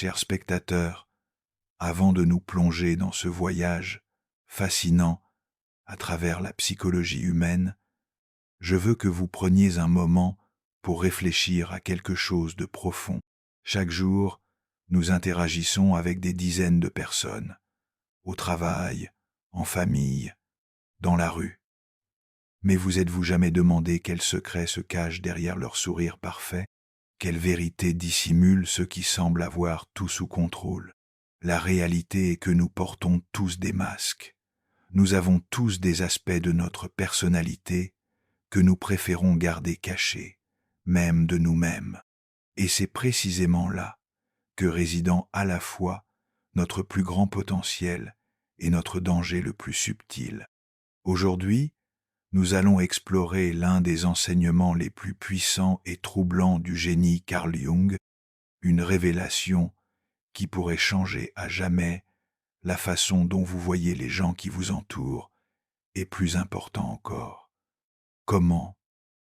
Chers spectateurs, avant de nous plonger dans ce voyage fascinant à travers la psychologie humaine, je veux que vous preniez un moment pour réfléchir à quelque chose de profond. Chaque jour, nous interagissons avec des dizaines de personnes, au travail, en famille, dans la rue. Mais vous êtes-vous jamais demandé quel secret se cache derrière leur sourire parfait? Quelle vérité dissimule ceux qui semblent avoir tout sous contrôle? La réalité est que nous portons tous des masques. Nous avons tous des aspects de notre personnalité que nous préférons garder cachés, même de nous-mêmes. Et c'est précisément là que résident à la fois notre plus grand potentiel et notre danger le plus subtil. Aujourd'hui, nous allons explorer l'un des enseignements les plus puissants et troublants du génie Carl Jung, une révélation qui pourrait changer à jamais la façon dont vous voyez les gens qui vous entourent, et plus important encore, comment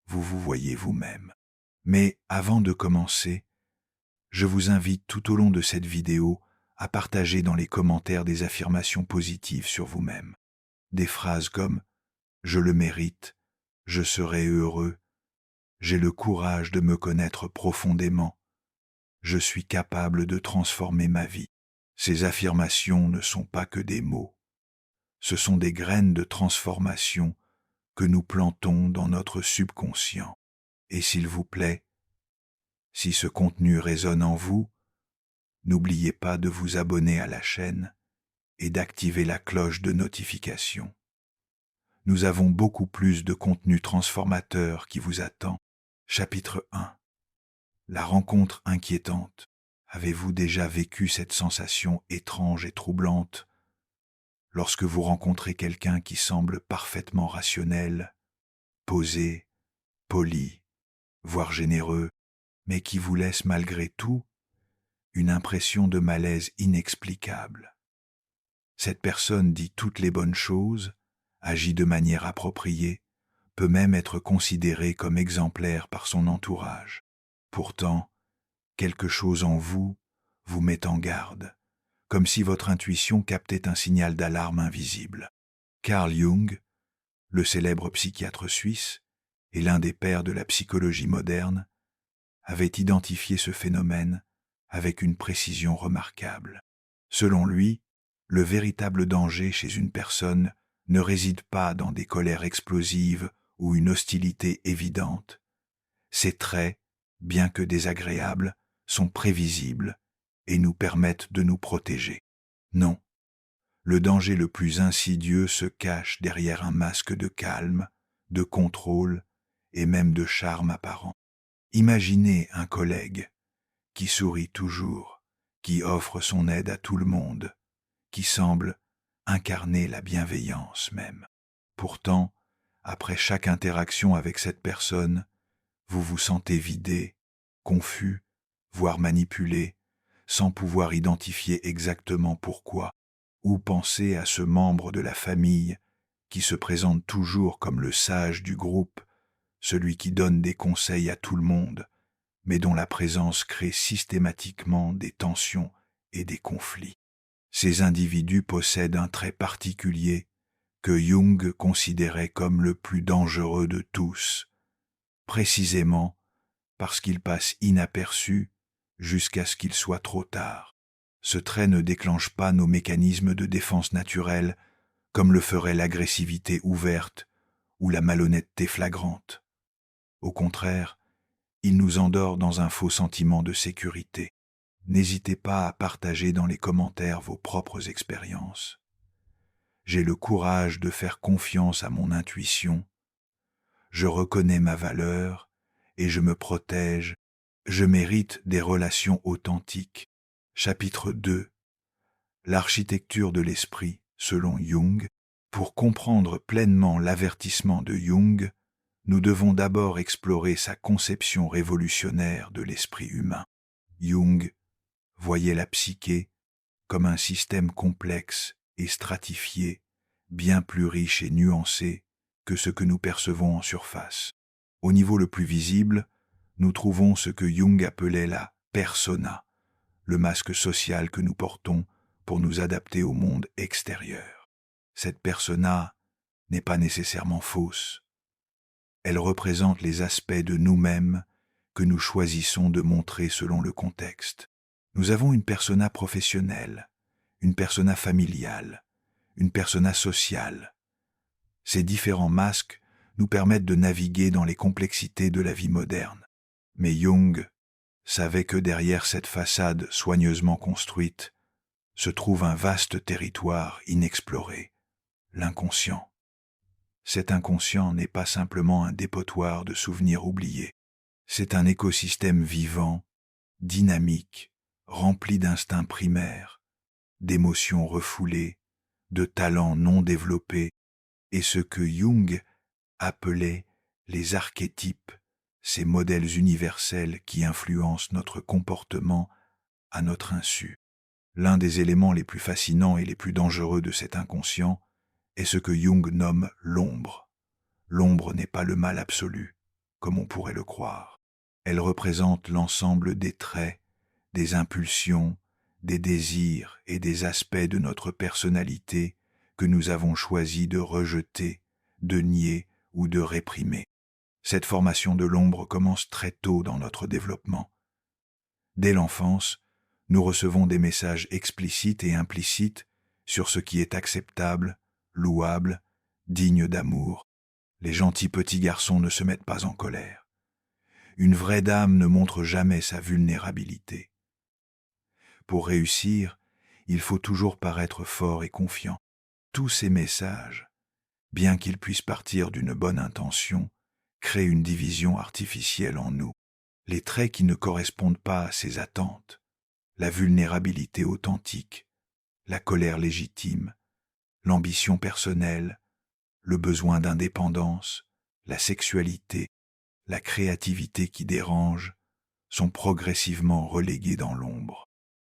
vous vous voyez vous-même. Mais avant de commencer, je vous invite tout au long de cette vidéo à partager dans les commentaires des affirmations positives sur vous-même. Des phrases comme « Je le mérite »,« Je serai heureux »,« J'ai le courage de me connaître profondément »,« Je suis capable de transformer ma vie ». Ces affirmations ne sont pas que des mots. Ce sont des graines de transformation que nous plantons dans notre subconscient. Et s'il vous plaît, si ce contenu résonne en vous, n'oubliez pas de vous abonner à la chaîne et d'activer la cloche de notification. Nous avons beaucoup plus de contenu transformateur qui vous attend. Chapitre 1. La rencontre inquiétante. Avez-vous déjà vécu cette sensation étrange et troublante lorsque vous rencontrez quelqu'un qui semble parfaitement rationnel, posé, poli, voire généreux, mais qui vous laisse malgré tout une impression de malaise inexplicable? Cette personne dit toutes les bonnes choses, agit de manière appropriée, peut même être considérée comme exemplaire par son entourage. Pourtant, quelque chose en vous vous met en garde, comme si votre intuition captait un signal d'alarme invisible. Carl Jung, le célèbre psychiatre suisse et l'un des pères de la psychologie moderne, avait identifié ce phénomène avec une précision remarquable. Selon lui, le véritable danger chez une personne ne réside pas dans des colères explosives ou une hostilité évidente. Ces traits, bien que désagréables, sont prévisibles et nous permettent de nous protéger. Non, le danger le plus insidieux se cache derrière un masque de calme, de contrôle et même de charme apparent. Imaginez un collègue qui sourit toujours, qui offre son aide à tout le monde, qui semble incarner la bienveillance même. Pourtant, après chaque interaction avec cette personne, vous vous sentez vidé, confus, voire manipulé, sans pouvoir identifier exactement pourquoi, ou penser à ce membre de la famille qui se présente toujours comme le sage du groupe, celui qui donne des conseils à tout le monde, mais dont la présence crée systématiquement des tensions et des conflits. Ces individus possèdent un trait particulier que Jung considérait comme le plus dangereux de tous, précisément parce qu'il passe inaperçu jusqu'à ce qu'il soit trop tard. Ce trait ne déclenche pas nos mécanismes de défense naturels comme le ferait l'agressivité ouverte ou la malhonnêteté flagrante. Au contraire, il nous endort dans un faux sentiment de sécurité. N'hésitez pas à partager dans les commentaires vos propres expériences. J'ai le courage de faire confiance à mon intuition. Je reconnais ma valeur et je me protège. Je mérite des relations authentiques. Chapitre 2. L'architecture de l'esprit, selon Jung. Pour comprendre pleinement l'avertissement de Jung, nous devons d'abord explorer sa conception révolutionnaire de l'esprit humain. Jung voyait la psyché comme un système complexe et stratifié, bien plus riche et nuancé que ce que nous percevons en surface. Au niveau le plus visible, nous trouvons ce que Jung appelait la persona, le masque social que nous portons pour nous adapter au monde extérieur. Cette persona n'est pas nécessairement fausse. Elle représente les aspects de nous-mêmes que nous choisissons de montrer selon le contexte. Nous avons une persona professionnelle, une persona familiale, une persona sociale. Ces différents masques nous permettent de naviguer dans les complexités de la vie moderne. Mais Jung savait que derrière cette façade soigneusement construite se trouve un vaste territoire inexploré, l'inconscient. Cet inconscient n'est pas simplement un dépotoir de souvenirs oubliés. C'est un écosystème vivant, dynamique, rempli d'instincts primaires, d'émotions refoulées, de talents non développés, et ce que Jung appelait les archétypes, ces modèles universels qui influencent notre comportement à notre insu. L'un des éléments les plus fascinants et les plus dangereux de cet inconscient est ce que Jung nomme l'ombre. L'ombre n'est pas le mal absolu, comme on pourrait le croire. Elle représente l'ensemble des traits, des impulsions, des désirs et des aspects de notre personnalité que nous avons choisi de rejeter, de nier ou de réprimer. Cette formation de l'ombre commence très tôt dans notre développement. Dès l'enfance, nous recevons des messages explicites et implicites sur ce qui est acceptable, louable, digne d'amour. Les gentils petits garçons ne se mettent pas en colère. Une vraie dame ne montre jamais sa vulnérabilité. Pour réussir, il faut toujours paraître fort et confiant. Tous ces messages, bien qu'ils puissent partir d'une bonne intention, créent une division artificielle en nous. Les traits qui ne correspondent pas à ces attentes, la vulnérabilité authentique, la colère légitime, l'ambition personnelle, le besoin d'indépendance, la sexualité, la créativité qui dérange, sont progressivement relégués dans l'ombre.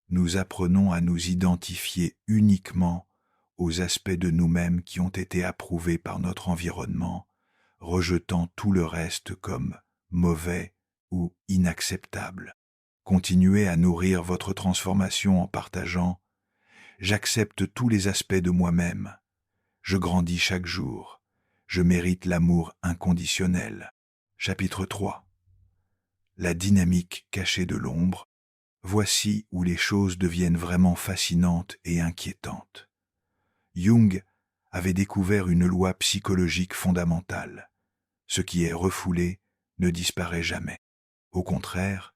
Nous apprenons à nous identifier uniquement aux aspects de nous-mêmes qui ont été approuvés par notre environnement, rejetant tout le reste comme mauvais ou inacceptable. Continuez à nourrir votre transformation en partageant « J'accepte tous les aspects de moi-même. Je grandis chaque jour. Je mérite l'amour inconditionnel. » Chapitre 3. La dynamique cachée de l'ombre. Voici où les choses deviennent vraiment fascinantes et inquiétantes. Jung avait découvert une loi psychologique fondamentale. Ce qui est refoulé ne disparaît jamais. Au contraire,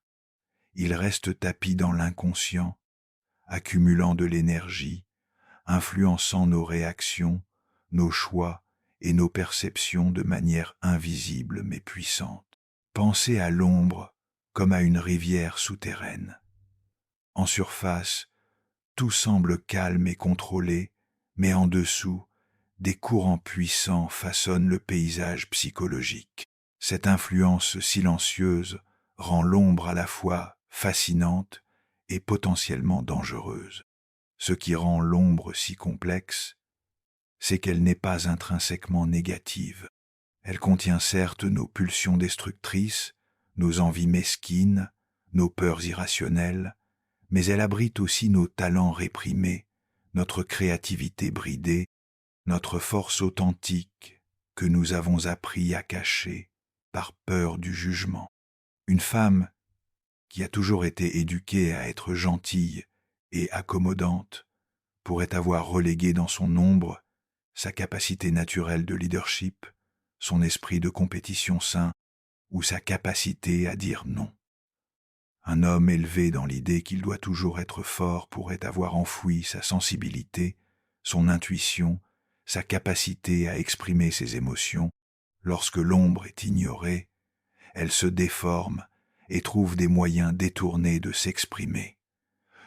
il reste tapi dans l'inconscient, accumulant de l'énergie, influençant nos réactions, nos choix et nos perceptions de manière invisible mais puissante. Pensez à l'ombre comme à une rivière souterraine. En surface, tout semble calme et contrôlé, mais en dessous, des courants puissants façonnent le paysage psychologique. Cette influence silencieuse rend l'ombre à la fois fascinante et potentiellement dangereuse. Ce qui rend l'ombre si complexe, c'est qu'elle n'est pas intrinsèquement négative. Elle contient certes nos pulsions destructrices, nos envies mesquines, nos peurs irrationnelles, mais elle abrite aussi nos talents réprimés, notre créativité bridée, notre force authentique que nous avons appris à cacher par peur du jugement. Une femme qui a toujours été éduquée à être gentille et accommodante pourrait avoir relégué dans son ombre sa capacité naturelle de leadership, son esprit de compétition sain ou sa capacité à dire non. Un homme élevé dans l'idée qu'il doit toujours être fort pourrait avoir enfoui sa sensibilité, son intuition, sa capacité à exprimer ses émotions. Lorsque l'ombre est ignorée, elle se déforme et trouve des moyens détournés de s'exprimer.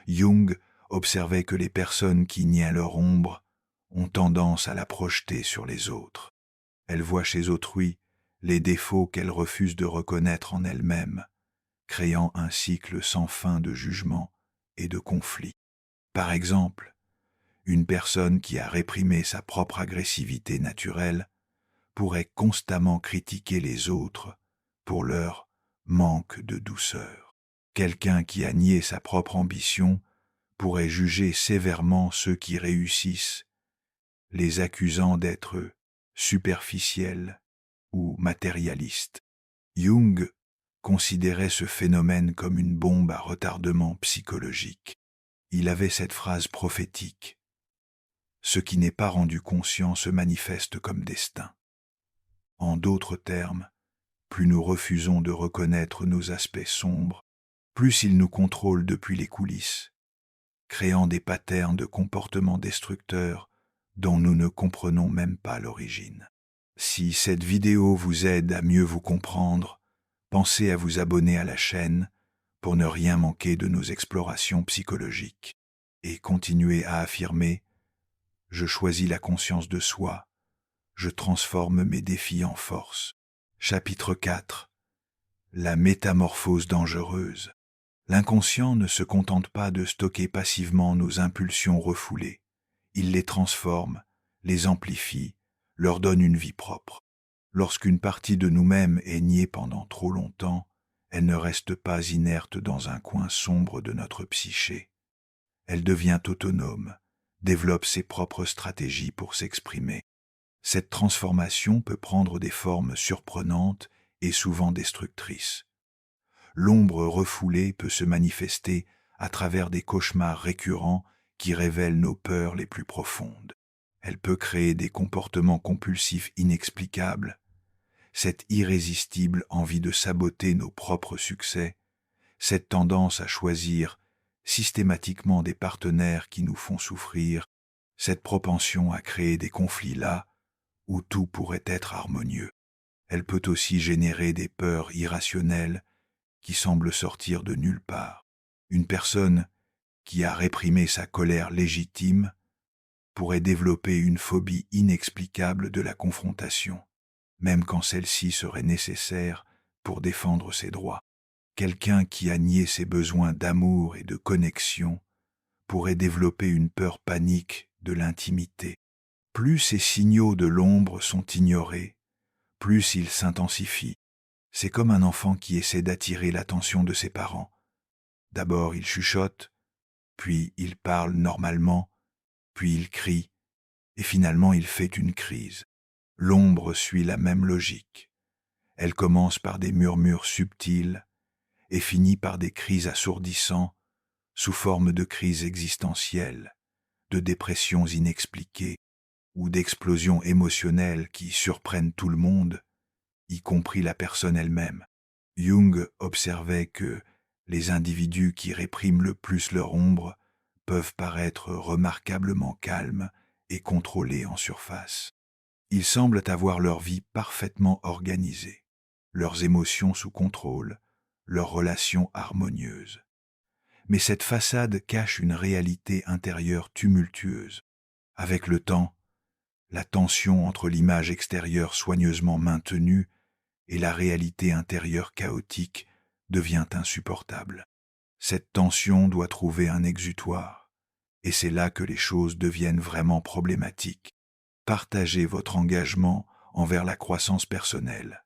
Jung observait que les personnes qui nient leur ombre ont tendance à la projeter sur les autres. Elles voient chez autrui les défauts qu'elles refusent de reconnaître en elles-mêmes, créant un cycle sans fin de jugement et de conflits. Par exemple, une personne qui a réprimé sa propre agressivité naturelle pourrait constamment critiquer les autres pour leur manque de douceur. Quelqu'un qui a nié sa propre ambition pourrait juger sévèrement ceux qui réussissent, les accusant d'être superficiels ou matérialistes. Jung considérait ce phénomène comme une bombe à retardement psychologique. Il avait cette phrase prophétique: « Ce qui n'est pas rendu conscient se manifeste comme destin ». En d'autres termes, plus nous refusons de reconnaître nos aspects sombres, plus ils nous contrôlent depuis les coulisses, créant des patterns de comportements destructeurs dont nous ne comprenons même pas l'origine. Si cette vidéo vous aide à mieux vous comprendre, pensez à vous abonner à la chaîne pour ne rien manquer de nos explorations psychologiques et continuez à affirmer: « Je choisis la conscience de soi, je transforme mes défis en force ». Chapitre 4. La métamorphose dangereuse. L'inconscient ne se contente pas de stocker passivement nos impulsions refoulées. Il les transforme, les amplifie, leur donne une vie propre. Lorsqu'une partie de nous-mêmes est niée pendant trop longtemps, elle ne reste pas inerte dans un coin sombre de notre psyché. Elle devient autonome, développe ses propres stratégies pour s'exprimer. Cette transformation peut prendre des formes surprenantes et souvent destructrices. L'ombre refoulée peut se manifester à travers des cauchemars récurrents qui révèlent nos peurs les plus profondes. Elle peut créer des comportements compulsifs inexplicables, cette irrésistible envie de saboter nos propres succès, cette tendance à choisir systématiquement des partenaires qui nous font souffrir, cette propension à créer des conflits là où tout pourrait être harmonieux. Elle peut aussi générer des peurs irrationnelles qui semblent sortir de nulle part. Une personne qui a réprimé sa colère légitime pourrait développer une phobie inexplicable de la confrontation, même quand celle-ci serait nécessaire pour défendre ses droits. Quelqu'un qui a nié ses besoins d'amour et de connexion pourrait développer une peur panique de l'intimité. Plus ces signaux de l'ombre sont ignorés, plus ils s'intensifient. C'est comme un enfant qui essaie d'attirer l'attention de ses parents. D'abord il chuchote, puis il parle normalement, puis il crie, et finalement il fait une crise. L'ombre suit la même logique. Elle commence par des murmures subtils et finit par des cris assourdissants sous forme de crises existentielles, de dépressions inexpliquées ou d'explosions émotionnelles qui surprennent tout le monde, y compris la personne elle-même. Jung observait que les individus qui répriment le plus leur ombre peuvent paraître remarquablement calmes et contrôlés en surface. Ils semblent avoir leur vie parfaitement organisée, leurs émotions sous contrôle, leurs relations harmonieuses. Mais cette façade cache une réalité intérieure tumultueuse. Avec le temps, la tension entre l'image extérieure soigneusement maintenue et la réalité intérieure chaotique devient insupportable. Cette tension doit trouver un exutoire, et c'est là que les choses deviennent vraiment problématiques. Partagez votre engagement envers la croissance personnelle.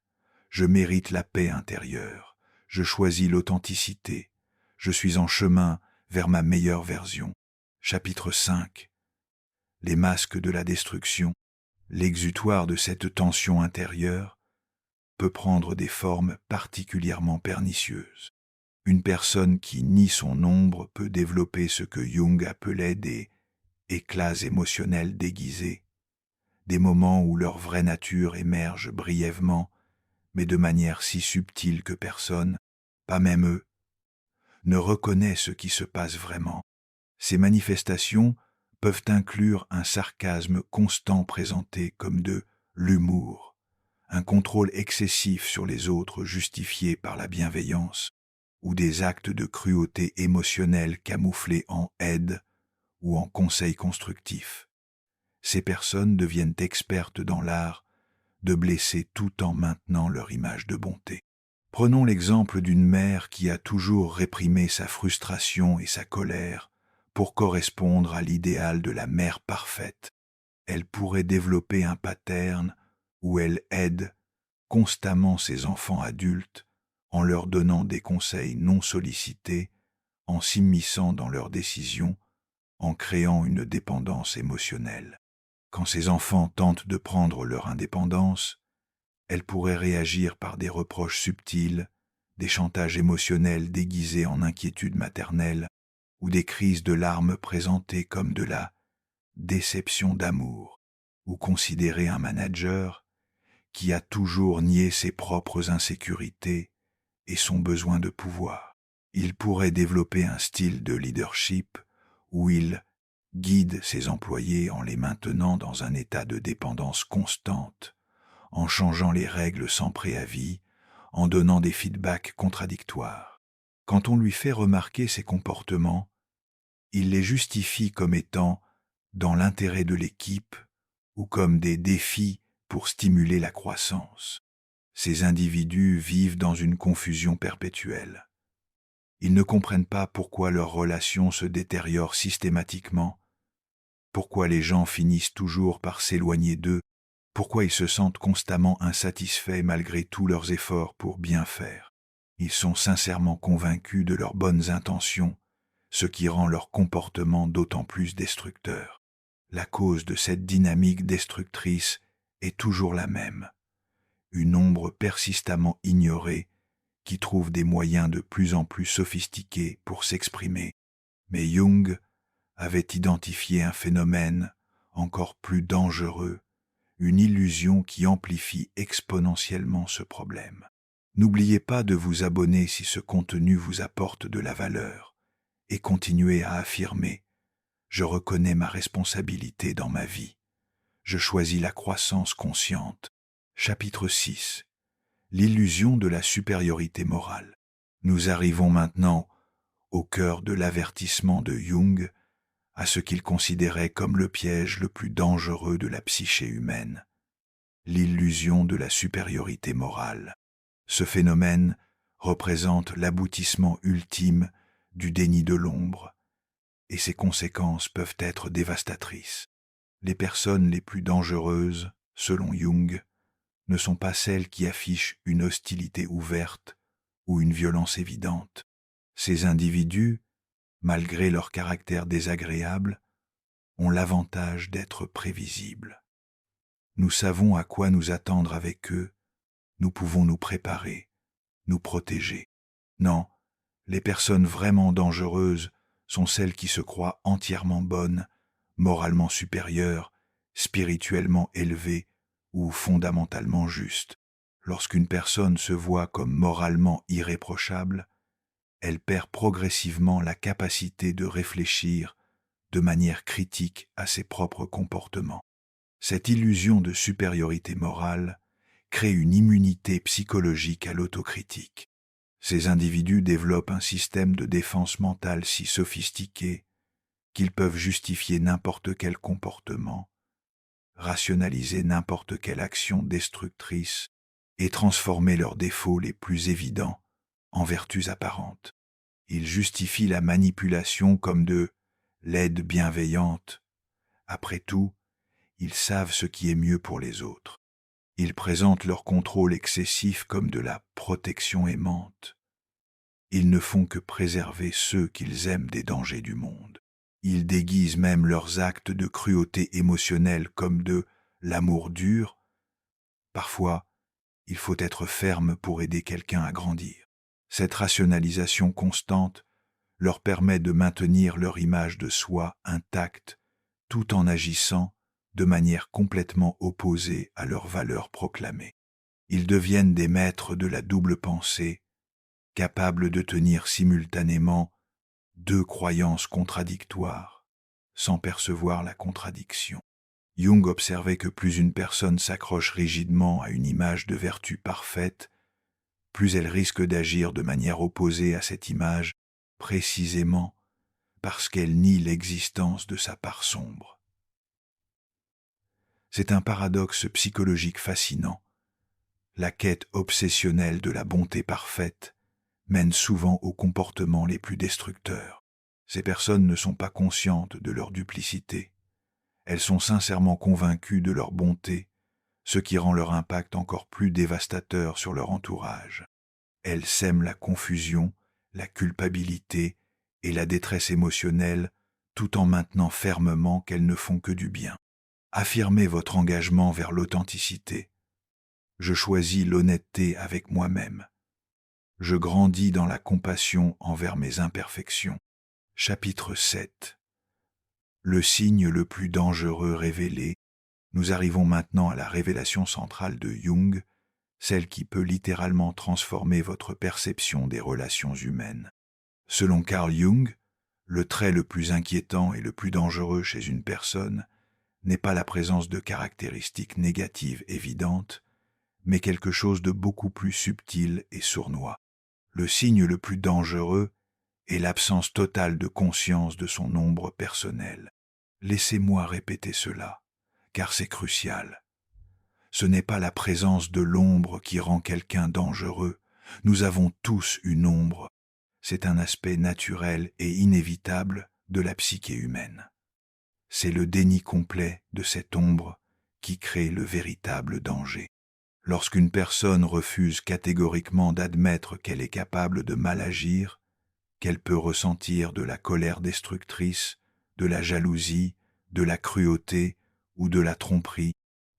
Je mérite la paix intérieure. Je choisis l'authenticité. Je suis en chemin vers ma meilleure version. Chapitre 5. Les masques de la destruction. L'exutoire de cette tension intérieure peut prendre des formes particulièrement pernicieuses. Une personne qui nie son ombre peut développer ce que Jung appelait des éclats émotionnels déguisés, des moments où leur vraie nature émerge brièvement, mais de manière si subtile que personne, pas même eux, ne reconnaît ce qui se passe vraiment. Ces manifestations peuvent inclure un sarcasme constant présenté comme de l'humour, un contrôle excessif sur les autres justifié par la bienveillance, ou des actes de cruauté émotionnelle camouflés en aide ou en conseils constructifs. Ces personnes deviennent expertes dans l'art de blesser tout en maintenant leur image de bonté. Prenons l'exemple d'une mère qui a toujours réprimé sa frustration et sa colère pour correspondre à l'idéal de la mère parfaite. Elle pourrait développer un pattern où elle aide constamment ses enfants adultes en leur donnant des conseils non sollicités, en s'immisçant dans leurs décisions, en créant une dépendance émotionnelle. Quand ces enfants tentent de prendre leur indépendance, elles pourraient réagir par des reproches subtils, des chantages émotionnels déguisés en inquiétude maternelle, ou des crises de larmes présentées comme de la déception d'amour, ou considérer un manager qui a toujours nié ses propres insécurités et son besoin de pouvoir. Il pourrait développer un style de leadership où il guide ses employés en les maintenant dans un état de dépendance constante, en changeant les règles sans préavis, en donnant des feedbacks contradictoires. Quand on lui fait remarquer ses comportements, il les justifie comme étant dans l'intérêt de l'équipe ou comme des défis pour stimuler la croissance. Ces individus vivent dans une confusion perpétuelle. Ils ne comprennent pas pourquoi leurs relations se détériorent systématiquement, pourquoi les gens finissent toujours par s'éloigner d'eux, pourquoi ils se sentent constamment insatisfaits malgré tous leurs efforts pour bien faire. Ils sont sincèrement convaincus de leurs bonnes intentions, ce qui rend leur comportement d'autant plus destructeur. La cause de cette dynamique destructrice est toujours la même. Une ombre persistamment ignorée qui trouve des moyens de plus en plus sophistiqués pour s'exprimer. Mais Jung avait identifié un phénomène encore plus dangereux, une illusion qui amplifie exponentiellement ce problème. N'oubliez pas de vous abonner si ce contenu vous apporte de la valeur et continuez à affirmer « Je reconnais ma responsabilité dans ma vie. Je choisis la croissance consciente. » Chapitre 6. L'illusion de la supériorité morale. Nous arrivons maintenant au cœur de l'avertissement de Jung à ce qu'il considérait comme le piège le plus dangereux de la psyché humaine, l'illusion de la supériorité morale. Ce phénomène représente l'aboutissement ultime du déni de l'ombre, et ses conséquences peuvent être dévastatrices. Les personnes les plus dangereuses, selon Jung, ne sont pas celles qui affichent une hostilité ouverte ou une violence évidente. Ces individus, malgré leur caractère désagréable, ont l'avantage d'être prévisibles. Nous savons à quoi nous attendre avec eux, nous pouvons nous préparer, nous protéger. Non, les personnes vraiment dangereuses sont celles qui se croient entièrement bonnes, moralement supérieures, spirituellement élevées ou fondamentalement justes. Lorsqu'une personne se voit comme moralement irréprochable, elle perd progressivement la capacité de réfléchir de manière critique à ses propres comportements. Cette illusion de supériorité morale crée une immunité psychologique à l'autocritique. Ces individus développent un système de défense mentale si sophistiqué qu'ils peuvent justifier n'importe quel comportement, rationaliser n'importe quelle action destructrice et transformer leurs défauts les plus évidents en vertus apparentes. Ils justifient la manipulation comme de l'aide bienveillante. Après tout, ils savent ce qui est mieux pour les autres. Ils présentent leur contrôle excessif comme de la protection aimante. Ils ne font que préserver ceux qu'ils aiment des dangers du monde. Ils déguisent même leurs actes de cruauté émotionnelle comme de l'amour dur. Parfois, il faut être ferme pour aider quelqu'un à grandir. Cette rationalisation constante leur permet de maintenir leur image de soi intacte tout en agissant de manière complètement opposée à leurs valeurs proclamées. Ils deviennent des maîtres de la double pensée, capables de tenir simultanément deux croyances contradictoires, sans percevoir la contradiction. Jung observait que plus une personne s'accroche rigidement à une image de vertu parfaite, plus elle risque d'agir de manière opposée à cette image, précisément parce qu'elle nie l'existence de sa part sombre. C'est un paradoxe psychologique fascinant. La quête obsessionnelle de la bonté parfaite mène souvent aux comportements les plus destructeurs. Ces personnes ne sont pas conscientes de leur duplicité. Elles sont sincèrement convaincues de leur bonté, ce qui rend leur impact encore plus dévastateur sur leur entourage. Elles sèment la confusion, la culpabilité et la détresse émotionnelle tout en maintenant fermement qu'elles ne font que du bien. Affirmez votre engagement vers l'authenticité. Je choisis l'honnêteté avec moi-même. Je grandis dans la compassion envers mes imperfections. Chapitre 7. Le signe le plus dangereux révélé. Nous arrivons maintenant à la révélation centrale de Jung, celle qui peut littéralement transformer votre perception des relations humaines. Selon Carl Jung, le trait le plus inquiétant et le plus dangereux chez une personne n'est pas la présence de caractéristiques négatives évidentes, mais quelque chose de beaucoup plus subtil et sournois. Le signe le plus dangereux est l'absence totale de conscience de son ombre personnelle. Laissez-moi répéter cela, car c'est crucial. Ce n'est pas la présence de l'ombre qui rend quelqu'un dangereux. Nous avons tous une ombre. C'est un aspect naturel et inévitable de la psyché humaine. C'est le déni complet de cette ombre qui crée le véritable danger. Lorsqu'une personne refuse catégoriquement d'admettre qu'elle est capable de mal agir, qu'elle peut ressentir de la colère destructrice, de la jalousie, de la cruauté ou de la tromperie,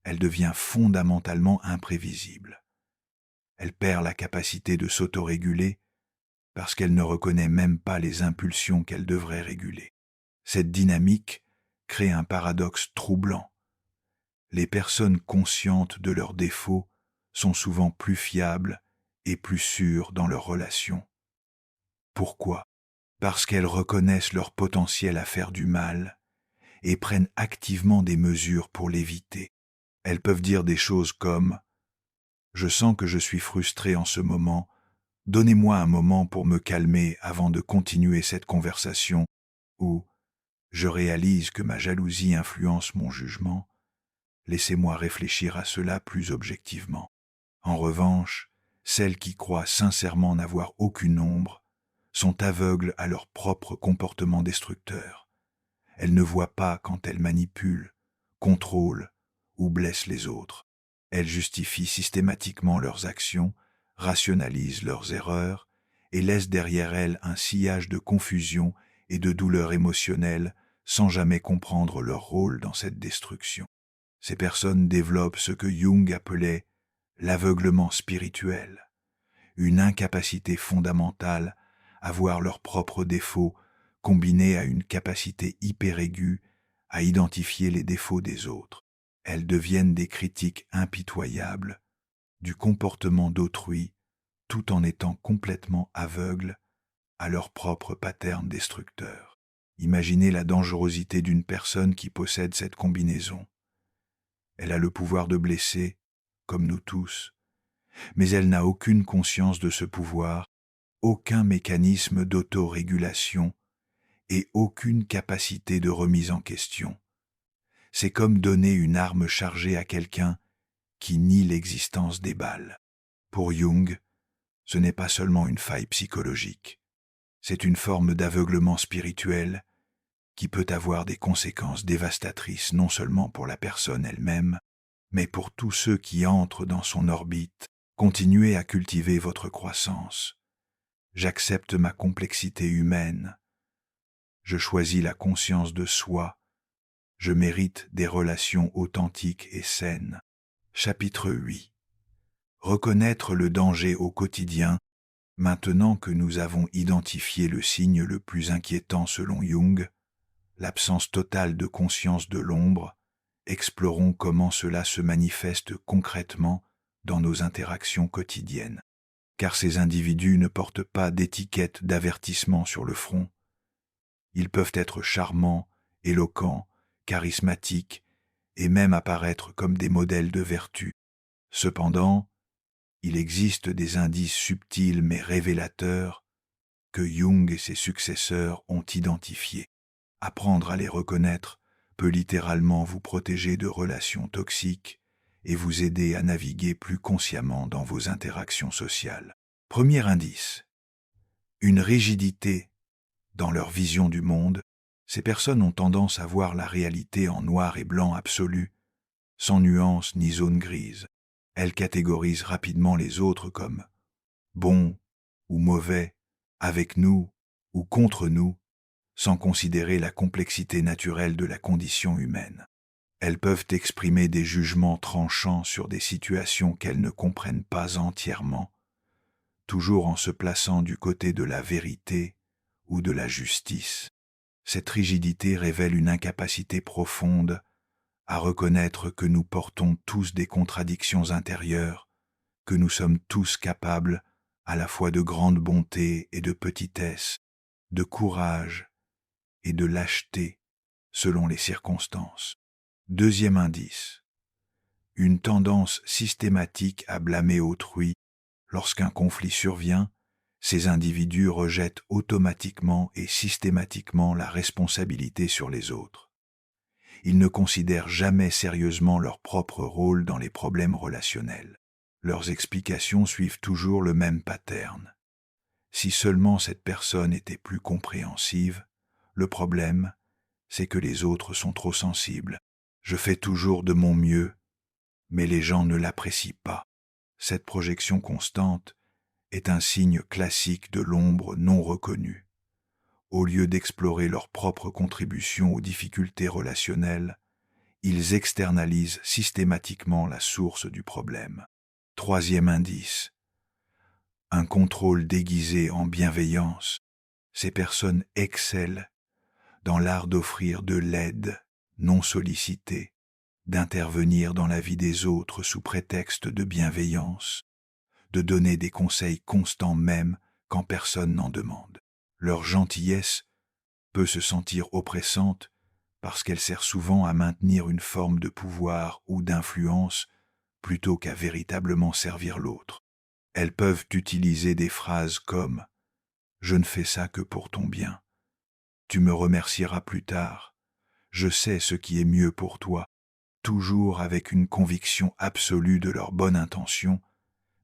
elle devient fondamentalement imprévisible. Elle perd la capacité de s'autoréguler parce qu'elle ne reconnaît même pas les impulsions qu'elle devrait réguler. Cette dynamique crée un paradoxe troublant. Les personnes conscientes de leurs défauts sont souvent plus fiables et plus sûres dans leurs relations. Pourquoi ? Parce qu'elles reconnaissent leur potentiel à faire du mal et prennent activement des mesures pour l'éviter. Elles peuvent dire des choses comme « Je sens que je suis frustré en ce moment, donnez-moi un moment pour me calmer avant de continuer cette conversation » ou « Je réalise que ma jalousie influence mon jugement, laissez-moi réfléchir à cela plus objectivement. » En revanche, celles qui croient sincèrement n'avoir aucune ombre sont aveugles à leur propre comportement destructeur. Elles ne voient pas quand elles manipulent, contrôlent ou blessent les autres. Elles justifient systématiquement leurs actions, rationalisent leurs erreurs et laissent derrière elles un sillage de confusion et de douleur émotionnelle sans jamais comprendre leur rôle dans cette destruction. Ces personnes développent ce que Jung appelait l'aveuglement spirituel, une incapacité fondamentale à voir leurs propres défauts combinée à une capacité hyperaiguë à identifier les défauts des autres. Elles deviennent des critiques impitoyables du comportement d'autrui tout en étant complètement aveugles à leur propre pattern destructeur. Imaginez la dangerosité d'une personne qui possède cette combinaison. Elle a le pouvoir de blesser, comme nous tous, mais elle n'a aucune conscience de ce pouvoir, aucun mécanisme d'autorégulation et aucune capacité de remise en question. C'est comme donner une arme chargée à quelqu'un qui nie l'existence des balles. Pour Jung, ce n'est pas seulement une faille psychologique, c'est une forme d'aveuglement spirituel qui peut avoir des conséquences dévastatrices non seulement pour la personne elle-même, mais pour tous ceux qui entrent dans son orbite. Continuez à cultiver votre croissance. J'accepte ma complexité humaine. Je choisis la conscience de soi. Je mérite des relations authentiques et saines. Chapitre 8. Reconnaître le danger au quotidien. Maintenant que nous avons identifié le signe le plus inquiétant selon Jung, l'absence totale de conscience de l'ombre, explorons comment cela se manifeste concrètement dans nos interactions quotidiennes. Car ces individus ne portent pas d'étiquette d'avertissement sur le front. Ils peuvent être charmants, éloquents, charismatiques, et même apparaître comme des modèles de vertu. Cependant, il existe des indices subtils mais révélateurs que Jung et ses successeurs ont identifiés. Apprendre à les reconnaître peut littéralement vous protéger de relations toxiques et vous aider à naviguer plus consciemment dans vos interactions sociales. Premier indice. Une rigidité dans leur vision du monde. Ces personnes ont tendance à voir la réalité en noir et blanc absolu, sans nuance ni zone grise. Elles catégorisent rapidement les autres comme bons ou mauvais, avec nous ou contre nous, sans considérer la complexité naturelle de la condition humaine. Elles peuvent exprimer des jugements tranchants sur des situations qu'elles ne comprennent pas entièrement, toujours en se plaçant du côté de la vérité ou de la justice. Cette rigidité révèle une incapacité profonde à reconnaître que nous portons tous des contradictions intérieures, que nous sommes tous capables à la fois de grande bonté et de petitesse, de courage et de lâcheté selon les circonstances. Deuxième indice, une tendance systématique à blâmer autrui. Lorsqu'un conflit survient, ces individus rejettent automatiquement et systématiquement la responsabilité sur les autres. Ils ne considèrent jamais sérieusement leur propre rôle dans les problèmes relationnels. Leurs explications suivent toujours le même pattern. Si seulement cette personne était plus compréhensive, le problème, c'est que les autres sont trop sensibles. Je fais toujours de mon mieux, mais les gens ne l'apprécient pas. Cette projection constante est un signe classique de l'ombre non reconnue. Au lieu d'explorer leur propre contribution aux difficultés relationnelles, ils externalisent systématiquement la source du problème. Troisième indice, un contrôle déguisé en bienveillance. Ces personnes excellent dans l'art d'offrir de l'aide non sollicitée, d'intervenir dans la vie des autres sous prétexte de bienveillance, de donner des conseils constants même quand personne n'en demande. Leur gentillesse peut se sentir oppressante parce qu'elle sert souvent à maintenir une forme de pouvoir ou d'influence plutôt qu'à véritablement servir l'autre. Elles peuvent utiliser des phrases comme « Je ne fais ça que pour ton bien »,« Tu me remercieras plus tard »,« Je sais ce qui est mieux pour toi », toujours avec une conviction absolue de leur bonne intention,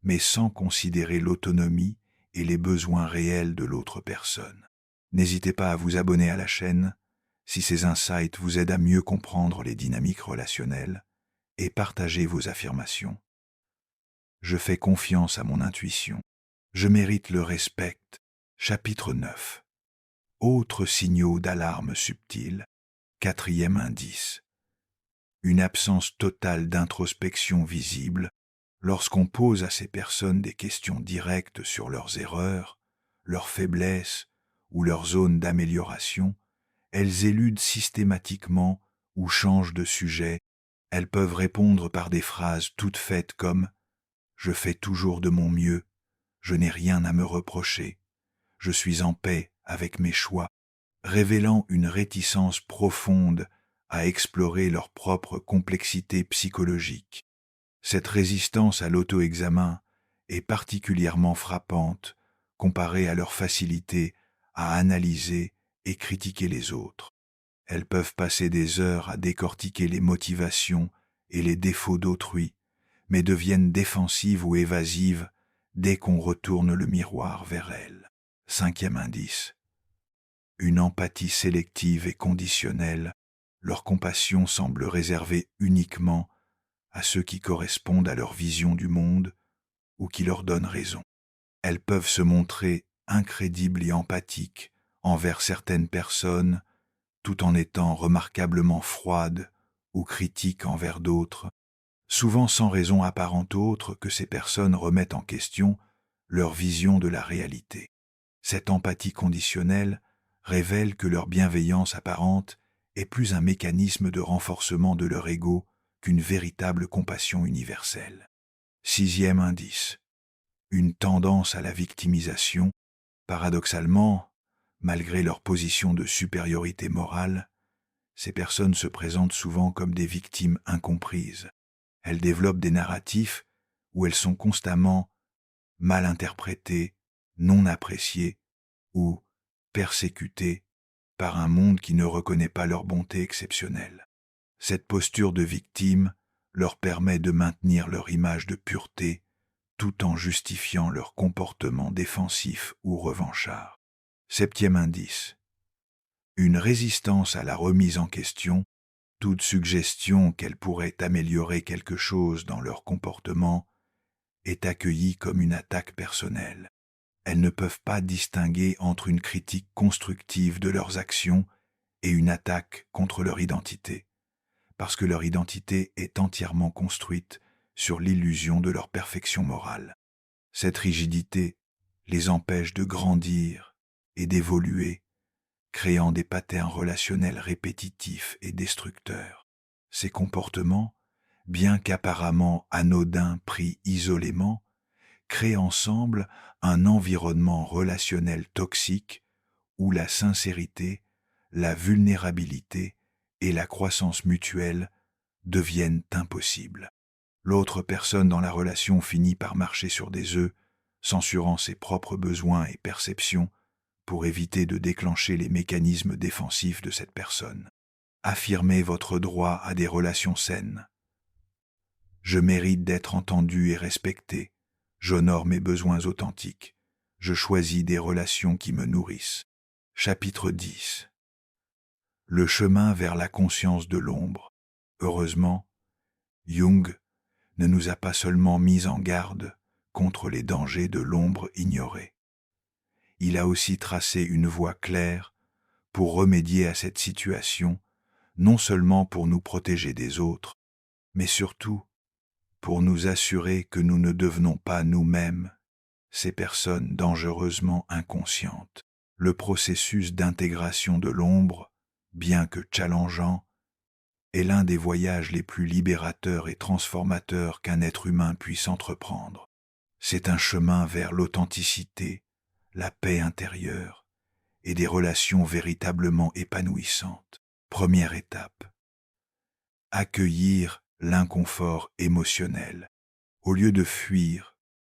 mais sans considérer l'autonomie et les besoins réels de l'autre personne. N'hésitez pas à vous abonner à la chaîne si ces insights vous aident à mieux comprendre les dynamiques relationnelles et partagez vos affirmations. Je fais confiance à mon intuition. Je mérite le respect. Chapitre 9. Autres signaux d'alarme subtils. Quatrième indice. Une absence totale d'introspection visible. Lorsqu'on pose à ces personnes des questions directes sur leurs erreurs, leurs faiblesses ou leurs zones d'amélioration, elles éludent systématiquement ou changent de sujet. Elles peuvent répondre par des phrases toutes faites comme « Je fais toujours de mon mieux »,« Je n'ai rien à me reprocher »,« Je suis en paix avec mes choix », révélant une réticence profonde à explorer leur propre complexité psychologique. Cette résistance à l'auto-examen est particulièrement frappante comparée à leur facilité à analyser et critiquer les autres. Elles peuvent passer des heures à décortiquer les motivations et les défauts d'autrui, mais deviennent défensives ou évasives dès qu'on retourne le miroir vers elles. Cinquième indice. Une empathie sélective et conditionnelle. Leur compassion semble réservée uniquement à ceux qui correspondent à leur vision du monde ou qui leur donnent raison. Elles peuvent se montrer incrédibles et empathiques envers certaines personnes tout en étant remarquablement froides ou critiques envers d'autres, souvent sans raison apparente autre que ces personnes remettent en question leur vision de la réalité. Cette empathie conditionnelle révèle que leur bienveillance apparente est plus un mécanisme de renforcement de leur ego qu'une véritable compassion universelle. Sixième indice. Une tendance à la victimisation. Paradoxalement, malgré leur position de supériorité morale, ces personnes se présentent souvent comme des victimes incomprises. Elles développent des narratifs où elles sont constamment mal interprétées, non appréciées ou persécutées par un monde qui ne reconnaît pas leur bonté exceptionnelle. Cette posture de victime leur permet de maintenir leur image de pureté tout en justifiant leur comportement défensif ou revanchard. Septième indice. Une résistance à la remise en question. Toute suggestion qu'elles pourraient améliorer quelque chose dans leur comportement est accueillie comme une attaque personnelle. Elles ne peuvent pas distinguer entre une critique constructive de leurs actions et une attaque contre leur identité, parce que leur identité est entièrement construite sur l'illusion de leur perfection morale. Cette rigidité les empêche de grandir et d'évoluer, créant des patterns relationnels répétitifs et destructeurs. Ces comportements, bien qu'apparemment anodins pris isolément, créent ensemble un environnement relationnel toxique où la sincérité, la vulnérabilité et la croissance mutuelle deviennent impossibles. L'autre personne dans la relation finit par marcher sur des œufs, censurant ses propres besoins et perceptions pour éviter de déclencher les mécanismes défensifs de cette personne. Affirmez votre droit à des relations saines. Je mérite d'être entendu et respecté. J'honore mes besoins authentiques. Je choisis des relations qui me nourrissent. Chapitre 10. Le chemin vers la conscience de l'ombre. Heureusement, Jung ne nous a pas seulement mis en garde contre les dangers de l'ombre ignorée. Il a aussi tracé une voie claire pour remédier à cette situation, non seulement pour nous protéger des autres, mais surtout pour nous assurer que nous ne devenons pas nous-mêmes ces personnes dangereusement inconscientes. Le processus d'intégration de l'ombre, bien que challengeant, est l'un des voyages les plus libérateurs et transformateurs qu'un être humain puisse entreprendre. C'est un chemin vers l'authenticité, la paix intérieure et des relations véritablement épanouissantes. Première étape. Accueillir l'inconfort émotionnel. Au lieu de fuir